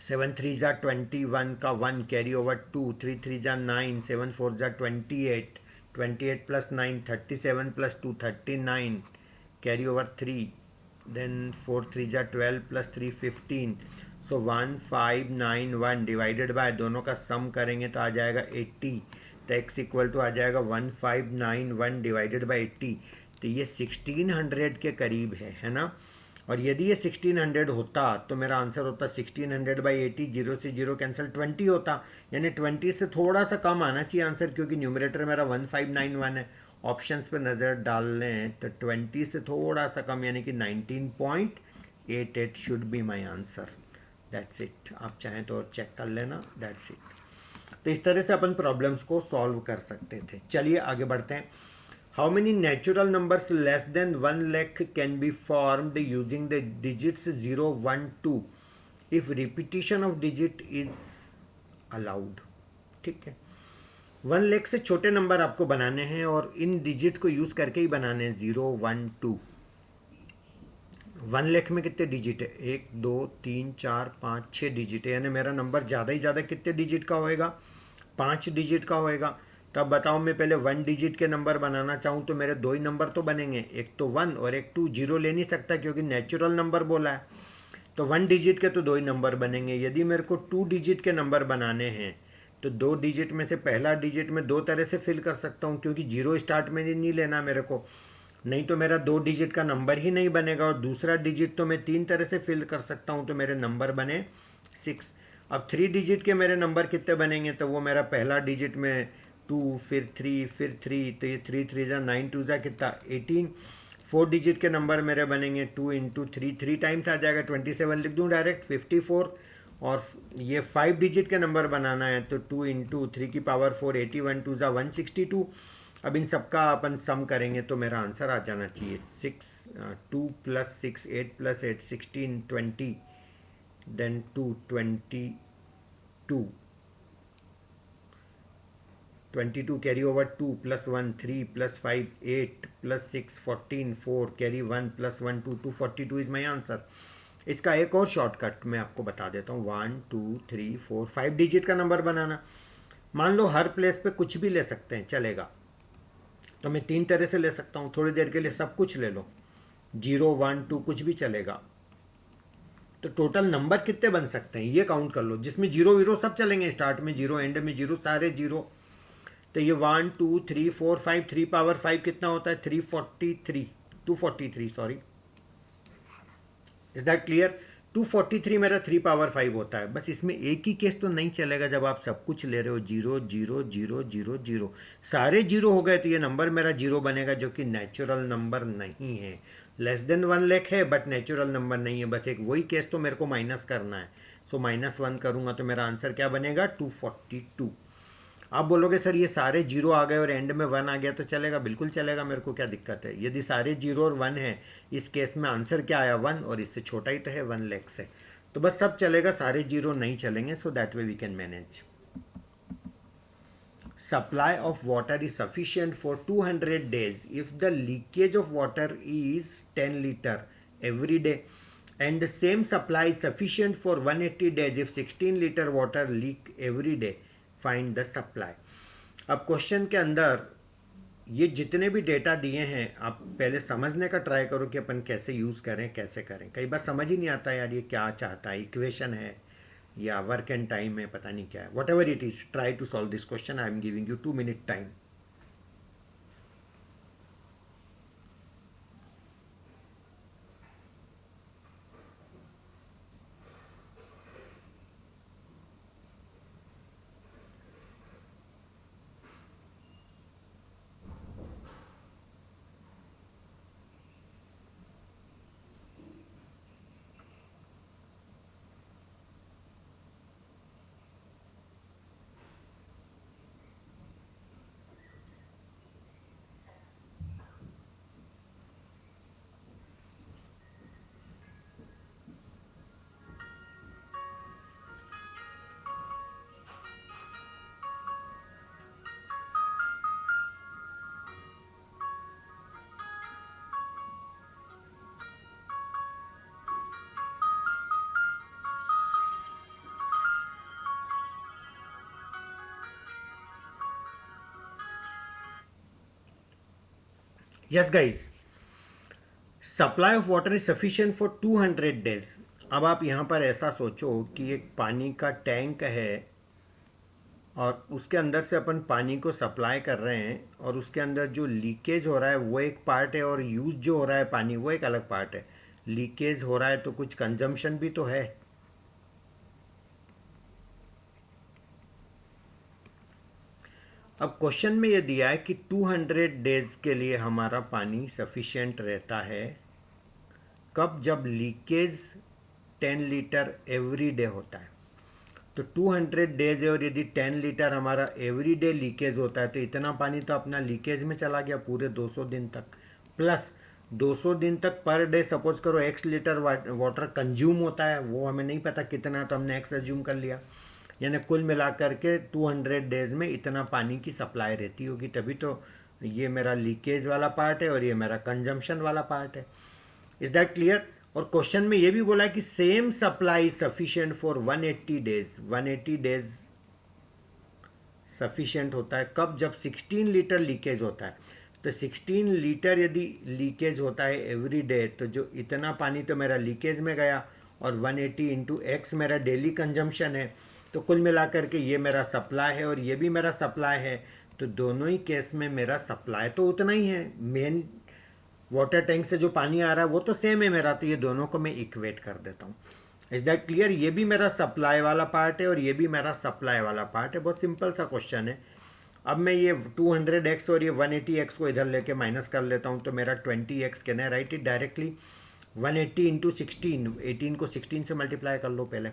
Speaker 1: 7 3 जा 21 का 1 कैरी ओवर 2, 3 3 जा 9, 7 4 जा 28, 28 plus 9 37 plus 2 39 carry over 3, then 4 3 जा 12 प्लस 3 15। सो 1591 डिवाइडेड बाय, दोनों का सम करेंगे तो आ जाएगा 80, तो x इक्वल टू आ जाएगा 1591 डिवाइडेड बाय 80। तो ये 1600 के करीब है ना। और यदि ये 1600 होता तो मेरा आंसर होता 1600 बाई 80, 0 से 0 कैंसिल 20 होता, यानी 20 से थोड़ा सा कम आना चाहिए आंसर, क्योंकि न्यूमरेटर मेरा 1591 है। ऑप्शंस पे नज़र डाल लें तो 20 से थोड़ा सा कम, यानी कि 19.88 should be my answer. That's it. आप चाहें तो और चेक कर लेना, दैट्स इट। तो इस तरह से अपन प्रॉब्लम्स को सॉल्व कर सकते थे। चलिए आगे बढ़ते हैं। How many natural numbers less than 1 lakh can be formed using the digits 0, 1, 2 if repetition of digit is allowed? ठीक है, 1 लाख से छोटे नंबर आपको बनाने हैं और इन डिजिट को यूज करके ही बनाने हैं। 0, 1, 2। 1 लाख में कितने डिजिट है? 1 2 3 4 5 6 डिजिट है, यानी मेरा नंबर ज़्यादा ही ज़्यादा कितने डिजिट का होएगा? 5 डिजिट का होएगा। तब बताओ, मैं पहले 1 डिजिट के नंबर बनाना चाहूँ तो मेरे दो ही नंबर तो बनेंगे, एक तो 1 और एक 2। 0 ले नहीं सकता क्योंकि नेचुरल नंबर बोला है। तो 1 डिजिट के तो दो ही नंबर बनेंगे। यदि मेरे को 2 डिजिट के नंबर बनाने हैं तो 2 डिजिट में से पहला डिजिट मैं दो तरह से फिल कर सकता हूँ, क्योंकि 0 स्टार्ट में नहीं लेना मेरे को, नहीं तो मेरा 2 डिजिट का नंबर ही नहीं बनेगा। और दूसरा डिजिट तो मैं 3 तरह से फिल कर सकता हूँ, तो मेरे नंबर बने 6। अब 3 डिजिट के मेरे नंबर कितने बनेंगे? तो वो मेरा पहला डिजिट में 2, फिर 3, फिर 3, तो ये 3 3 जा 9, 2 जा कितना 18। 4 डिजिट के नंबर मेरे बनेंगे 2 इंटू 3, 3 टाइम्स आ जाएगा 27, लिख दूँ डायरेक्ट 54। और ये 5 डिजिट के नंबर बनाना है तो 2 इंटू 3 की पावर 4, 81 2 जा 162। अब इन सबका अपन सम करेंगे तो मेरा आंसर आ जाना चाहिए 2 plus 6 8 plus 8 16 20, then 2 22 carry over 2 plus 1 3 plus 5 8 plus 6 14 4 carry 1 plus 1 2 242 is my answer. इसका एक और शॉर्टकट मैं आपको बता देता हूँ। 1 2 3 4 5 डिजिट का नंबर बनाना, मान लो हर प्लेस पे कुछ भी ले सकते हैं, चलेगा। तो मैं 3 तरह से ले सकता हूँ, थोड़ी देर के लिए सब कुछ ले लो, 0 1 2 कुछ भी चलेगा। तो टोटल नंबर कितने बन सकते हैं ये काउंट कर लो, जिसमें 0 0 सब चलेंगे, स्टार्ट में 0 एंड में 0, सारे 0। तो ये 1 2 3 4 5, 3 पावर 5 कितना होता है? 243 सॉरी। Is that clear? 243 मेरा 3 पावर 5 होता है। बस इसमें एक ही केस तो नहीं चलेगा जब आप सब कुछ ले रहे हो, 0 0 0 0 0, सारे 0 हो गए तो ये नंबर मेरा 0 बनेगा, जो कि नेचुरल नंबर नहीं है। लेस देन 1 लाख है बट नेचुरल नंबर नहीं है। बस एक वही केस तो मेरे को माइनस करना है। सो -1 करूंगा तो मेरा आंसर क्या बनेगा? 242। आप बोलोगे सर ये सारे 0 आ गए और एंड में 1 आ गया तो चलेगा? बिल्कुल चलेगा, मेरे को क्या दिक्कत है। यदि सारे 0 और 1 है, इस केस में आंसर क्या आया? 1, और इससे छोटा ही तो है 1 लाख से, तो बस सब चलेगा, सारे 0 नहीं चलेंगे। So that way we can manage. Supply of water is sufficient for 200 days if the leakage of water is 10 liter every day, and the same supply is sufficient for 180 days if 16 liter water leak every day. Find the supply. अब question के अंदर ये जितने भी data दिए हैं आप पहले समझने का ट्राई करो कि अपन कैसे यूज़ करें, कैसे करें। कई बार समझ ही नहीं आता यार ये क्या चाहता है, इक्वेशन है, या वर्क एंड टाइम है, पता नहीं क्या है, whatever it is, try to solve this question. I am giving you 2 minute time. Yes guys, supply of water is sufficient for 200 days. अब आप यहाँ पर ऐसा सोचो कि एक पानी का टैंक है और उसके अंदर से अपन पानी को सप्लाई कर रहे हैं, और उसके अंदर जो लीकेज हो रहा है वो एक पार्ट है, और यूज जो हो रहा है पानी वो एक अलग पार्ट है. लीकेज हो रहा है तो कुछ कंजम्पशन भी तो है. अब क्वेश्चन में ये दिया है कि 200 डेज के लिए हमारा पानी सफिशिएंट रहता है. कब? जब लीकेज 10 लीटर एवरी डे होता है. तो 200 डेज है और यदि 10 लीटर हमारा एवरी डे लीकेज होता है तो इतना पानी तो अपना लीकेज में चला गया पूरे 200 दिन तक. प्लस 200 दिन तक पर डे सपोज करो x लीटर वाटर कंज्यूम होता है, वो हमें नहीं पता कितना, तो हमने x एज्यूम कर लिया. यानी कुल मिलाकर के 200 डेज में इतना पानी की सप्लाई रहती होगी. तभी तो ये मेरा लीकेज वाला पार्ट है और ये मेरा कंजम्पशन वाला पार्ट है. Is that clear? और क्वेश्चन में ये भी बोला है कि same supply sufficient for 180 days. 180 days sufficient होता है. कब? जब 16 लीटर लीकेज होता है. तो 16 लीटर यदि लीकेज होता है एवरी डे, तो जो इतना पानी तो मेरा लीकेज में गया, और 180 इंटू एक्स मेरा डेली कंजम्पशन है. तो कुल मिलाकर के ये मेरा सप्लाई है और ये भी मेरा सप्लाई है. तो दोनों ही केस में मेरा सप्लाई तो उतना ही है. मेन वाटर टैंक से जो पानी आ रहा है वो तो सेम है मेरा, तो ये दोनों को मैं इक्वेट कर देता हूँ. Is that clear? ये भी मेरा सप्लाई वाला पार्ट है और ये भी मेरा सप्लाई वाला पार्ट है. बहुत सिंपल सा क्वेश्चन है. अब मैं ये 200x और ये 180x को इधर लेके माइनस कर लेता हूँ, तो मेरा 20x can I right it directly. 180 into 16, 18 को 16 से मल्टीप्लाई कर लो पहले.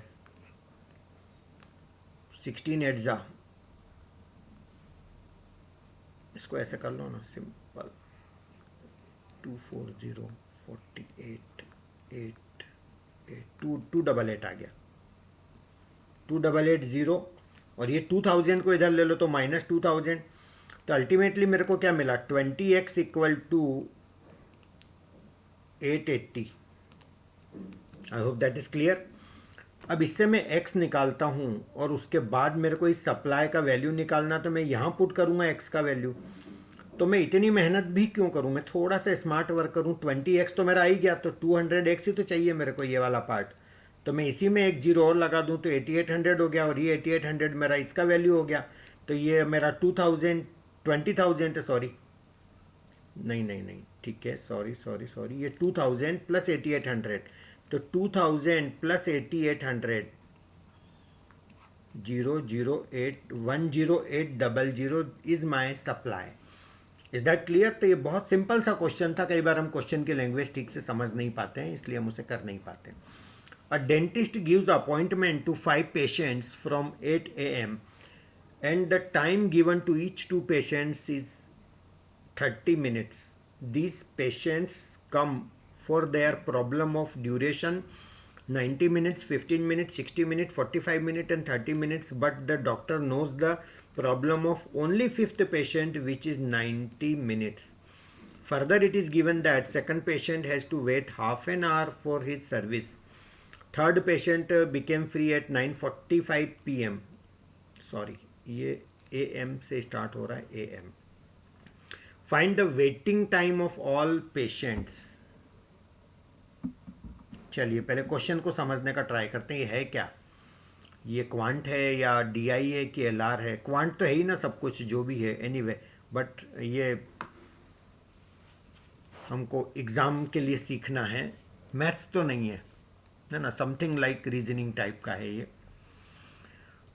Speaker 1: 16 एट जा, इसको ऐसे कर लो ना, सिंपल. 240 48 8 288 आ गया. 2880 और ये 2000 को इधर ले लो तो माइनस 2000. तो अल्टीमेटली मेरे को क्या मिला? 20x equal to 880. I hope that is clear. अब इससे मैं x निकालता हूँ और उसके बाद मेरे को इस सप्लाई का वैल्यू निकालना, तो मैं यहाँ पुट करूँगा x का वैल्यू. तो मैं इतनी मेहनत भी क्यों करूँ, मैं थोड़ा सा स्मार्ट वर्क करूँ. 20x तो मेरा आ ही गया, तो 200x ही तो चाहिए मेरे को, ये वाला पार्ट. तो मैं इसी में एक जीरो और लगा दूँ तो 8800 हो गया, और ये 8800 मेरा इसका वैल्यू हो गया. तो ये मेरा 20,000 सॉरी, नहीं ठीक है, सॉरी, ये 2000 प्लस 8800. तो 2000 plus 8800 10800 is my supply. Is that clear? तो ये बहुत सिंपल सा क्वेश्चन था. कई बार हम क्वेश्चन की लैंग्वेज ठीक से समझ नहीं पाते हैं, इसलिए हम उसे कर नहीं पाते. A dentist gives appointment to 5 patients from 8 AM and the time given to each 2 patients is 30 minutes. These patients come for their problem of duration 90 minutes, 15 minutes, 60 minutes, 45 minutes and 30 minutes, but the doctor knows the problem of only 5th patient, which is 90 minutes. Further, it is given that second patient has to wait half an hour for his service. Third patient became free at 9:45 PM. Sorry, ये AM से start हो रहा है, AM. Find the waiting time of all patients. चलिए पहले question को समझने का ट्राई करते हैं, ये है क्या. ये क्वांट है या डीआई है कि एलआर है, क्वांट तो है ही ना सब कुछ जो भी है एनीवे, बट ये हमको एग्ज़ाम के लिए सीखना है, मैथ्स तो नहीं है ना, समथिंग लाइक रीजनिंग टाइप का है ये।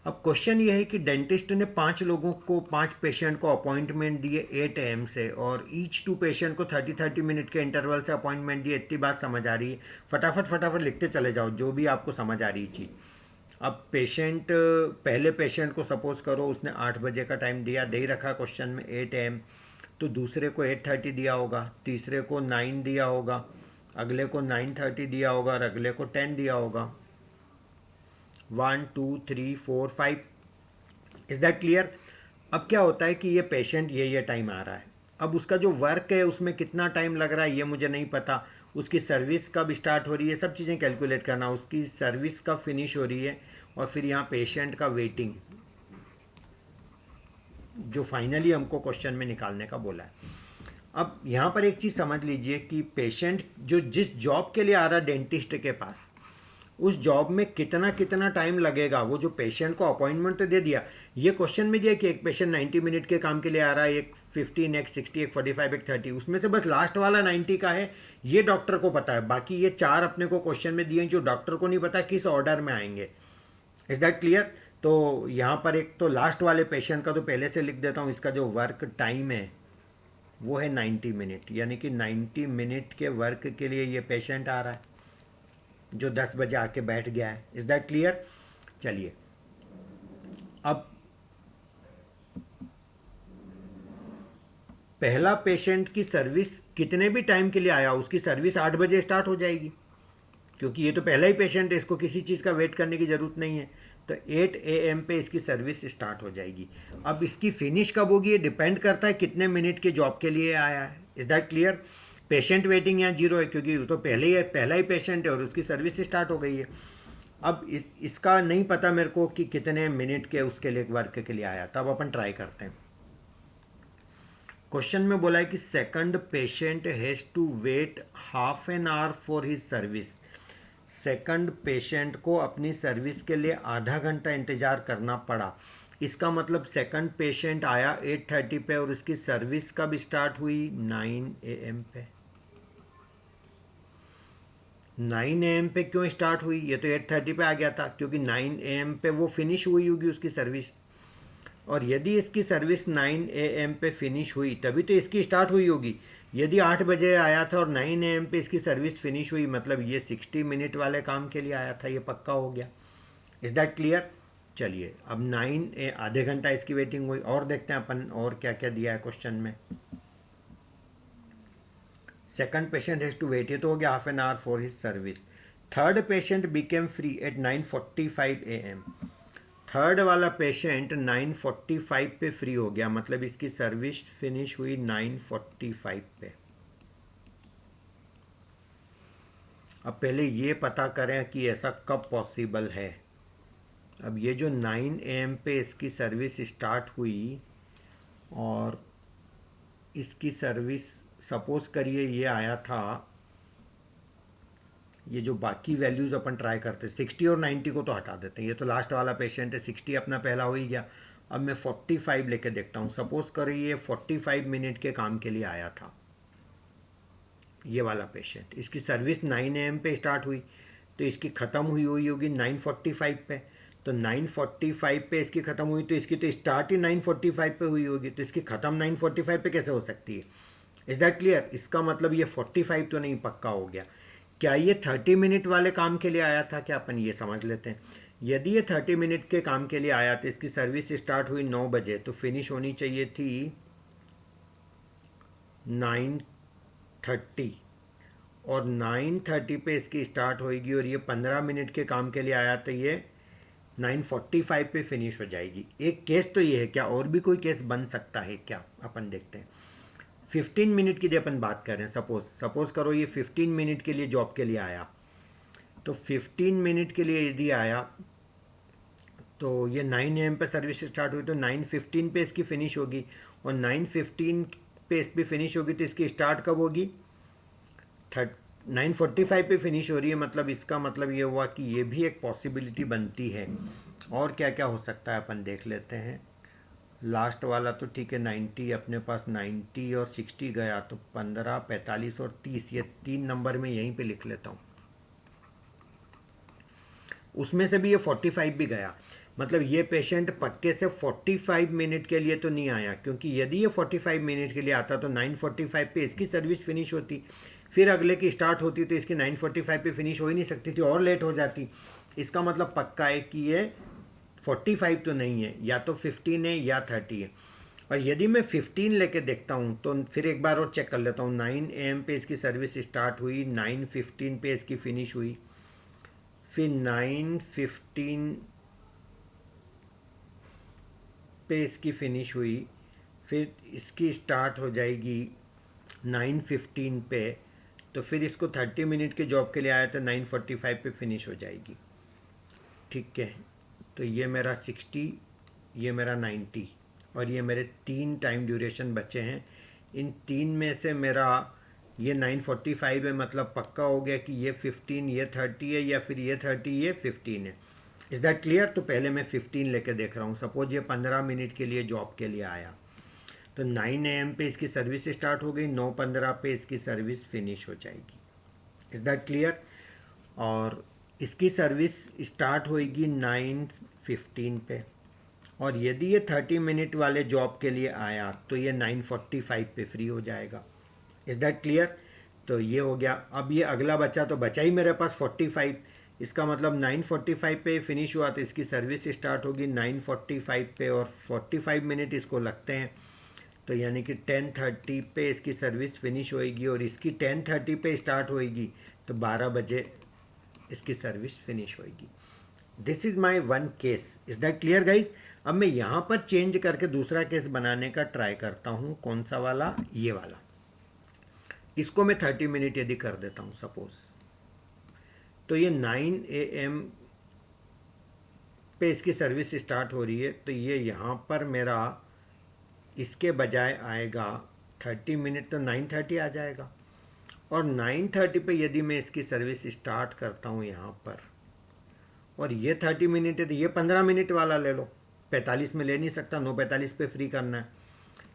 Speaker 1: अब क्वेश्चन ये है कि डेंटिस्ट ने 5 पेशेंट को अपॉइंटमेंट दिए 8 AM से, और ईच 2 पेशेंट को 30 मिनट के इंटरवल से अपॉइंटमेंट दिए। इतनी बात समझ आ रही है? फटाफट लिखते चले जाओ जो भी आपको समझ आ रही चीज़। अब पहले पेशेंट को सपोज करो उसने 8 बजे का टाइम दिया, दे ही रखा क्वेश्चन में 8 AM, तो दूसरे को 8:30 दिया होगा, तीसरे को 9 दिया होगा, अगले को 9:30 दिया होगा और अगले को 10 दिया होगा। 1 2 3 4 5। Is that clear? अब क्या होता है कि ये पेशेंट ये टाइम आ रहा है, अब उसका जो वर्क है उसमें कितना टाइम लग रहा है ये मुझे नहीं पता, उसकी सर्विस कब स्टार्ट हो रही है, सब चीज़ें कैलकुलेट करना, उसकी सर्विस कब फिनिश हो रही है, और फिर यहाँ पेशेंट का वेटिंग जो फाइनली हमको क्वेश्चन में निकालने का बोला है। अब यहाँ पर एक चीज़ समझ लीजिए कि पेशेंट जो जिस जॉब के लिए आ रहा है डेंटिस्ट के पास, उस जॉब में कितना टाइम लगेगा, वो जो पेशेंट को अपॉइंटमेंट तो दे दिया, ये क्वेश्चन में दिया कि एक पेशेंट 90 मिनट के काम के लिए आ रहा है, एक 15, एक 60, एक 45, एक 30, उसमें से बस लास्ट वाला 90 का है, ये डॉक्टर को पता है, बाकी ये 4 अपने को क्वेश्चन में दिए जो डॉक्टर को नहीं पता किस ऑर्डर में आएंगे। Is that clear? तो यहाँ पर एक तो लास्ट वाले पेशेंट का तो पहले से लिख देता हूँ, इसका जो वर्क टाइम है वो है 90 मिनट, यानी कि 90 मिनट के वर्क के लिए ये पेशेंट आ रहा है जो 10 बजे आके बैठ गया है। Is that clear? चलिए अब पहला पेशेंट की सर्विस कितने भी टाइम के लिए आया, उसकी सर्विस 8 बजे स्टार्ट हो जाएगी, क्योंकि ये तो पहला ही पेशेंट है, इसको किसी चीज़ का वेट करने की ज़रूरत नहीं है, तो 8 AM पे इसकी सर्विस स्टार्ट हो जाएगी। अब इसकी फिनिश कब होगी ये डिपेंड करता है कितने मिनट के जॉब के लिए आया है। Is that clear? Patient waiting यहाँ 0 है क्योंकि वो तो पहला ही पेशेंट है और उसकी सर्विस स्टार्ट हो गई है। अब इसका नहीं पता मेरे को कि कितने मिनट के उसके लिए वर्क के लिए आया, तब अपन ट्राई करते हैं। क्वेश्चन में बोला है कि second patient has to wait half an hour for his service. Second patient को अपनी सर्विस के लिए आधा घंटा इंतज़ार करना पड़ा, इसका मतलब सेकंड पेशेंट आया 8:30 पे और उसकी सर्विस कब स्टार्ट हुई? 9 AM पे। 9 AM पे क्यों स्टार्ट हुई? ये तो 8:30 पे आ गया था, क्योंकि 9 AM पे वो फिनिश हुई होगी उसकी सर्विस, और यदि इसकी सर्विस 9 AM पे फिनिश हुई तभी तो इसकी स्टार्ट हुई होगी। यदि 8 बजे आया था और 9 AM पे इसकी सर्विस फिनिश हुई, मतलब ये 60 मिनट वाले काम के लिए आया था, ये पक्का हो गया। Is that clear? चलिए अब 9 आधे घंटा इसकी वेटिंग हुई, और देखते हैं अपन और क्या क्या दिया है क्वेश्चन में। Second patient has to wait, ये तो हो गया half an hour for his service. Third patient became free at 9:45 AM। Third वाला पेशेंट 9:45 पे फ्री हो गया, मतलब इसकी सर्विस फिनिश हुई 9:45 पे। अब पहले ये पता करें कि ऐसा कब पॉसिबल है। अब ये जो 9 AM पे इसकी सर्विस स्टार्ट हुई और इसकी सर्विस सपोज करिए ये आया था, ये जो बाकी वैल्यूज़ अपन ट्राई करते हैं 60 और 90 को तो हटा देते हैं, ये तो लास्ट वाला पेशेंट है, 60 अपना पहला हो ही गया। अब मैं 45 लेके देखता हूँ, सपोज करिए ये 45 मिनट के काम के लिए आया था ये वाला पेशेंट, इसकी सर्विस 9 AM पे स्टार्ट हुई, तो इसकी ख़त्म हुई होगी 9:45 पे, तो 9:45 पे इसकी ख़त्म हुई तो इसकी तो स्टार्ट ही 9:45 पे हुई होगी, तो इसकी ख़त्म 9:45 पे कैसे हो सकती है? Is that clear? इसका मतलब ये 45 तो नहीं, पक्का हो गया। क्या ये 30 मिनट वाले काम के लिए आया था क्या? अपन ये समझ लेते हैं। यदि ये 30 मिनट के काम के लिए आया तो इसकी सर्विस स्टार्ट हुई 9 बजे, तो फिनिश होनी चाहिए थी 9:30, और 9:30 पे इसकी स्टार्ट होगी, और ये 15 मिनट के काम के लिए आया तो ये 9:45 पे फिनिश हो जाएगी। एक केस तो ये है, क्या और भी कोई केस बन सकता है क्या? अपन देखते हैं। 15 मिनट की अपन बात कर रहे हैं, सपोज करो ये 15 मिनट के लिए जॉब के लिए आया, तो 15 मिनट के लिए यदि आया तो ये 9 AM पे सर्विस स्टार्ट हुई तो 9:15 पे इसकी फिनिश होगी, और 9:15 पे इस पर फिनिश होगी तो इसकी स्टार्ट कब होगी? 9:45 पे फिनिश हो रही है, मतलब इसका मतलब ये हुआ कि ये भी एक पॉसिबिलिटी बनती है और क्या क्या हो सकता है अपन देख लेते हैं। लास्ट वाला तो ठीक है, 90 अपने पास 90 और 60 गया, तो 15, 45 और 30, ये 3 नंबर में यहीं पे लिख लेता हूँ। उसमें से भी ये 45 भी गया, मतलब ये पेशेंट पक्के से 45 मिनट के लिए तो नहीं आया, क्योंकि यदि ये 45 मिनट के लिए आता तो 9:45 पे इसकी सर्विस फिनिश होती, फिर अगले की स्टार्ट होती, तो इसकी 9:45 पे फिनिश हो ही नहीं सकती थी, और लेट हो जाती। इसका मतलब पक्का है कि ये 45 तो नहीं है, या तो 15 है या 30 है। और यदि मैं 15 लेके देखता हूँ तो फिर एक बार और चेक कर लेता हूँ। 9 AM पे इसकी सर्विस स्टार्ट हुई, 9:15 पे इसकी फिनिश हुई, फिर 9:15 पे इसकी फिनिश हुई, फिर इसकी स्टार्ट हो जाएगी 9:15 पे, तो फिर इसको 30 मिनट के जॉब के लिए आया था, 9:45 पे फिनिश हो जाएगी। ठीक है, तो ये मेरा 60, ये मेरा 90, और ये मेरे 3 टाइम ड्यूरेशन बचे हैं। इन 3 में से मेरा ये 9:45 है, मतलब पक्का हो गया कि ये 15, ये 30 है, या फिर ये 30, ये 15 है। Is that clear? तो पहले मैं 15 लेके देख रहा हूँ। सपोज ये 15 मिनट के लिए जॉब के लिए आया, तो 9 AM पे इसकी सर्विस स्टार्ट हो गई, 9:15 पे इसकी सर्विस फिनिश हो जाएगी। Is that clear? और इसकी सर्विस स्टार्ट होएगी 9:15 पे, और यदि ये 30 मिनट वाले जॉब के लिए आया तो ये 9:45 पे फ्री हो जाएगा। Is that clear? तो ये हो गया। अब ये अगला बचा, तो बचा ही मेरे पास 45। इसका मतलब 9:45 पे फिनिश हुआ, तो इसकी सर्विस स्टार्ट होगी 9:45 पे, और 45 मिनट इसको लगते हैं, तो यानी कि 10:30 पे इसकी सर्विस फिनिश होएगी, और इसकी 10:30 पे स्टार्ट होएगी, तो 12 बजे इसकी सर्विस फिनिश होएगी। This is my one case. Is that clear guys? अब मैं यहाँ पर चेंज करके दूसरा केस बनाने का ट्राई करता हूँ। कौन सा वाला? ये वाला। इसको मैं 30 मिनट यदि कर देता हूँ सपोज, तो ये 9 AM पे इसकी सर्विस स्टार्ट हो रही है, तो ये यहाँ पर मेरा इसके बजाय आएगा 30 मिनट, तो 9:30 आ जाएगा। और 9:30 पे यदि मैं इसकी सर्विस स्टार्ट करता हूँ यहाँ पर, और ये 30 मिनट है, तो ये 15 मिनट वाला ले लो, 45 में ले नहीं सकता, 9:45 पे फ्री करना है,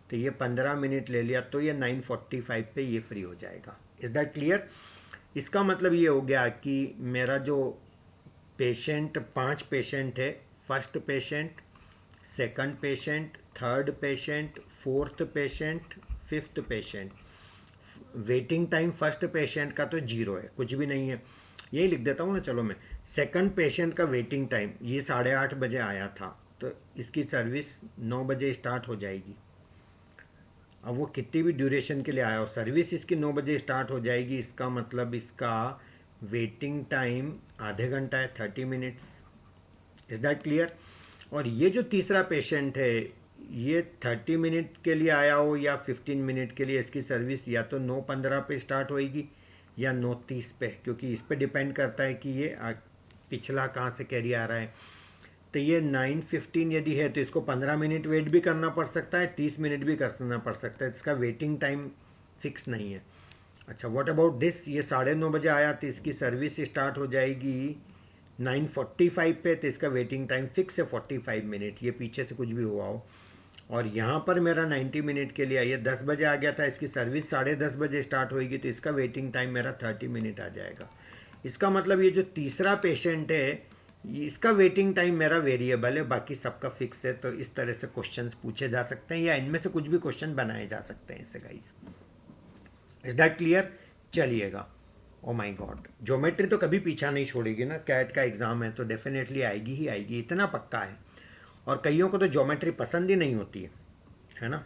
Speaker 1: तो ये 15 मिनट ले लिया, तो ये 9:45 पे ये फ्री हो जाएगा। Is that clear? इसका मतलब ये हो गया कि मेरा जो पेशेंट 5 पेशेंट है, first patient, second patient, third patient, fourth patient, fifth patient, waiting time first patient का तो 0 है, कुछ भी नहीं है, यही लिख देता हूँ ना। चलो, मैं सेकंड पेशेंट का वेटिंग टाइम ये 8:30 बजे आया था, तो इसकी सर्विस 9 बजे स्टार्ट हो जाएगी। अब वो कितनी भी ड्यूरेशन के लिए आया हो, सर्विस इसकी 9 बजे स्टार्ट हो जाएगी, इसका मतलब इसका वेटिंग टाइम आधे घंटा है, 30 मिनट्स। Is that clear? और ये जो तीसरा पेशेंट है, ये 30 मिनट के लिए आया हो या 15 मिनट के लिए, इसकी सर्विस या तो 9:15 पे स्टार्ट होएगी या 9:30 पे, क्योंकि इस पे डिपेंड करता है कि ये पिछला कहाँ से कैरी आ रहा है। तो ये 9:15 यदि है, तो इसको 15 मिनट वेट भी करना पड़ सकता है, 30 मिनट भी करना पड़ सकता है, इसका वेटिंग टाइम फिक्स नहीं है। अच्छा, व्हाट अबाउट दिस? ये 9:30 बजे आया, तो इसकी सर्विस स्टार्ट हो जाएगी 9:45 पे, तो इसका वेटिंग टाइम फिक्स है 45 मिनट, ये पीछे से कुछ भी हुआ हो। और यहाँ पर मेरा 90 मिनट के लिए, ये 10 बजे आ गया था, इसकी सर्विस 10:30 बजे स्टार्ट होएगी, तो इसका वेटिंग टाइम मेरा 30 मिनट आ जाएगा। इसका मतलब ये जो तीसरा पेशेंट है, इसका वेटिंग टाइम मेरा वेरिएबल है, बाकी सबका फिक्स है। तो इस तरह से क्वेश्चंस पूछे जा सकते हैं, या इनमें से कुछ भी क्वेश्चन बनाए जा सकते हैं इससे गाइस। Is that clear? चलिएगा। ओ माय गॉड, ज्योमेट्री तो कभी पीछा नहीं छोड़ेगी ना, कैट का एग्जाम है तो डेफिनेटली आएगी ही आएगी, इतना पक्का है। और कईयों को तो ज्योमेट्री पसंद ही नहीं होती है ना।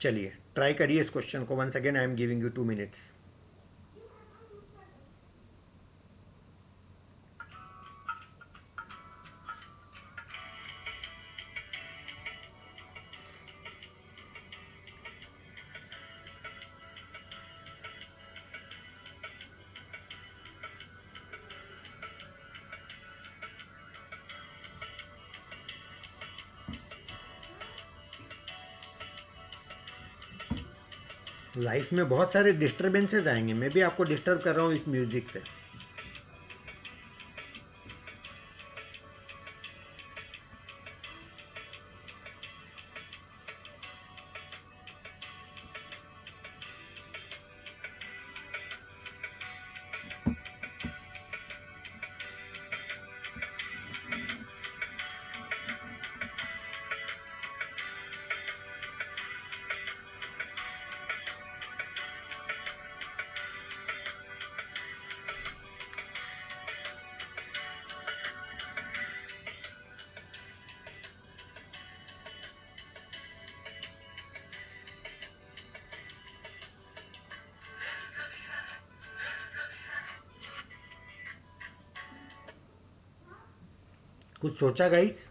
Speaker 1: चलिए ट्राई करिए इस क्वेश्चन को। Once again I am giving you 2 minutes. Life में बहुत सारे डिस्टर्बेंसेस आएंगे, मैं भी आपको डिस्टर्ब कर रहा हूँ इस म्यूजिक से। कुछ सोचा गाइस?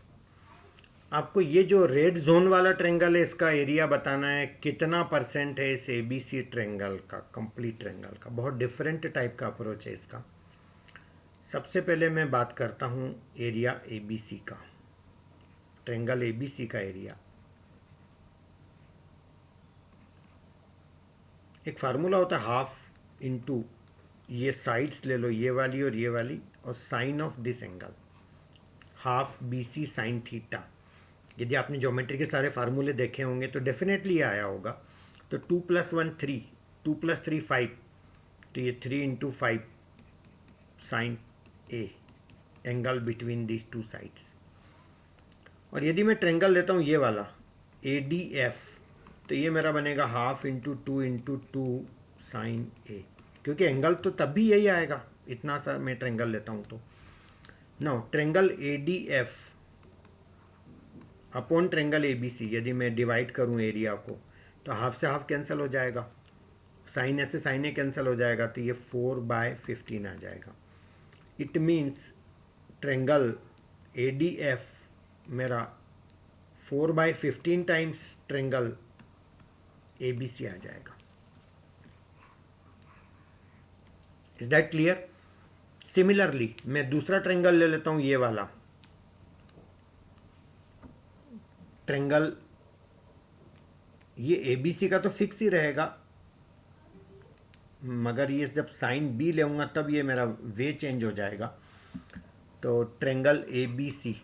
Speaker 1: आपको ये जो रेड जोन वाला ट्रेंगल है इसका एरिया बताना है कितना परसेंट है इस एबीसी ट्रेंगल का, कंप्लीट ट्रेंगल का। बहुत डिफरेंट टाइप का अप्रोच है इसका। सबसे पहले मैं बात करता हूँ एरिया एबीसी का, ट्रेंगल एबीसी का एरिया। एक फार्मूला होता है हाफ इंटू, ये साइड्स ले लो, ये वाली और ये वाली, और sine of this angle, half B C sine theta. यदि आपने ज्योमेट्री के सारे फार्मूले देखे होंगे तो डेफिनेटली ये आया होगा। तो 2 + 1 3, 2 + 3 5, तो ये 3 × 5 sine A, angle between this two sides. और यदि मैं ट्रेंगल लेता हूँ ये वाला ए डी एफ, तो ये मेरा बनेगा हाफ इंटू 2 × 2 साइन ए, क्योंकि एंगल तो तब भी यही आएगा, इतना सा मैं ट्रेंगल लेता हूँ तो। No, triangle A D F upon triangle A B C, यदि मैं डिवाइड करूँ एरिया को तो हाफ से हाफ कैंसिल हो जाएगा, साइन ए से साइन ए कैंसिल हो जाएगा, तो ये 4/15 आ जाएगा। It means triangle A D F मेरा 4/15 times triangle A B C आ जाएगा। Is that clear? सिमिलरली मैं दूसरा ट्रेंगल ले लेता हूं, ये वाला ट्रेंगल, ये ए बी सी का तो फिक्स ही रहेगा, मगर ये जब साइन बी लेऊंगा तब ये मेरा वे चेंज हो जाएगा। तो triangle A B C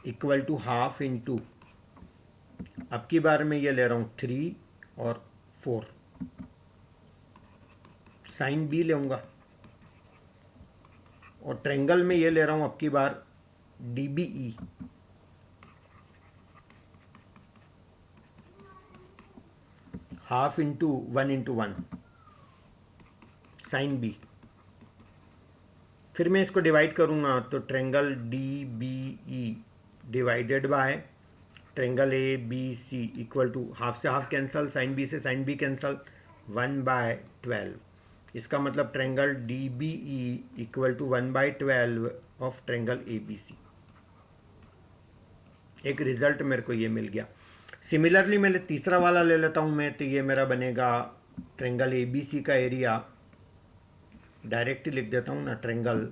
Speaker 1: equal to half into, अब की बार मैं ये ले रहा हूँ 3 और 4, साइन बी लेऊंगा, और ट्रेंगल में ये ले रहा हूँ अब की बार D B E, half into 1 × 1 sine B. फिर मैं इसको डिवाइड करूंगा तो triangle D B E divided by triangle A B C equal to, half से हाफ कैंसल, साइन बी से साइन बी कैंसल, 1/12। इसका मतलब triangle D B E equal to 1/12 of triangle A B C. एक result मेरे को ये मिल गया। Similarly मैं तीसरा वाला ले लेता हूँ मैं, तो ये मेरा बनेगा ट्रेंगल ए बी सी का एरिया, डायरेक्टली लिख देता हूँ ना, triangle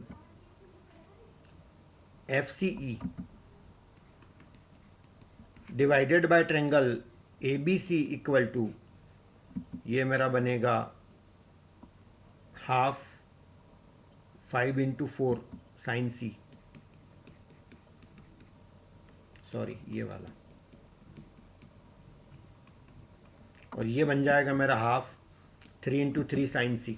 Speaker 1: F C E divided by triangle A B C equal to, ये मेरा बनेगा हाफ 5 × 4 साइन सी, सॉरी ये वाला, और ये बन जाएगा मेरा हाफ 3 × 3 साइन सी।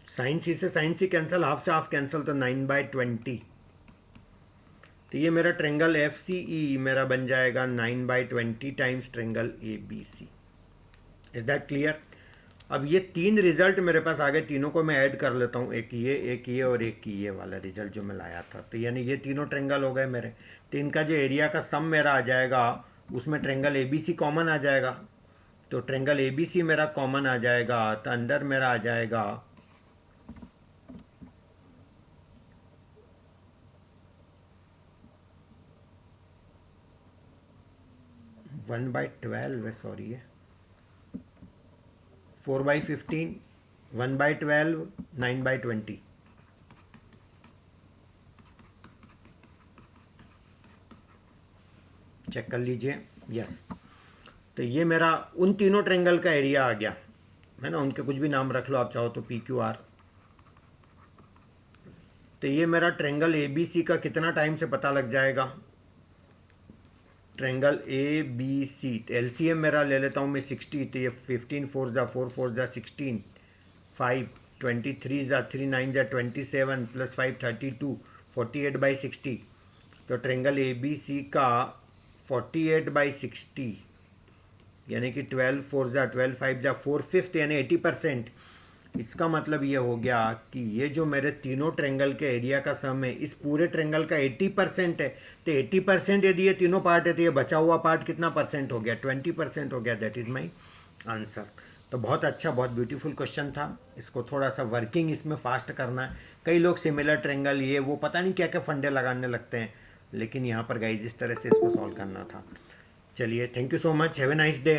Speaker 1: साइन सी से साइन सी कैंसिल, हाफ से हाफ कैंसिल, तो 9/20। तो ये मेरा ट्रेंगल एफ सी ई मेरा बन जाएगा 9/20 times triangle A B C. Is that clear? अब ये 3 रिजल्ट मेरे पास आ गए, तीनों को मैं ऐड कर लेता हूँ, एक ये और एक ये वाला रिजल्ट जो मैं लाया था। तो यानी ये तीनों ट्रेंगल हो गए मेरे। तो इनका जो एरिया का सम मेरा आ जाएगा उसमें triangle A B C common आ जाएगा, तो ट्रेंगल ए बी सी मेरा कॉमन आ जाएगा, तो अंदर मेरा आ जाएगा 1/12 है, सॉरी है 4/15, 1/12, 9/20। चेक कर लीजिए। यस, तो ये मेरा उन तीनों ट्रेंगल का एरिया आ गया है ना, उनके कुछ भी नाम रख लो आप चाहो तो, पी क्यू आर। तो ये मेरा ट्रेंगल ए बी सी का कितना टाइम से पता लग जाएगा, ट्रेंगल ए बी सी, तो एल सी एम मेरा ले लेता हूँ मैं 60, तो ये 15 4 × 4 4 × 16, 5 23 × 3 9 × 27 + 5 32, 48/60। तो ट्रेंगल ए बी सी का 48/60 यानी कि 12 4 × 12 5 × 4 5 यानी 80%। इसका मतलब ये हो गया कि ये जो मेरे तीनों ट्रेंगल के एरिया का सम है इस पूरे ट्रेंगल का 80% है। तो 80% यदि ये तीनों पार्ट है तो ये बचा हुआ पार्ट कितना परसेंट हो गया, 20% हो गया। That is my answer. तो बहुत अच्छा, बहुत ब्यूटीफुल क्वेश्चन था। इसको थोड़ा सा वर्किंग इसमें फास्ट करना है। कई लोग सिमिलर ट्रेंगल ये वो पता नहीं क्या क्या फंडे लगाने लगते हैं, लेकिन यहाँ पर गाइज इस तरह से इसको सॉल्व करना था। चलिए, thank you so much, have a nice day.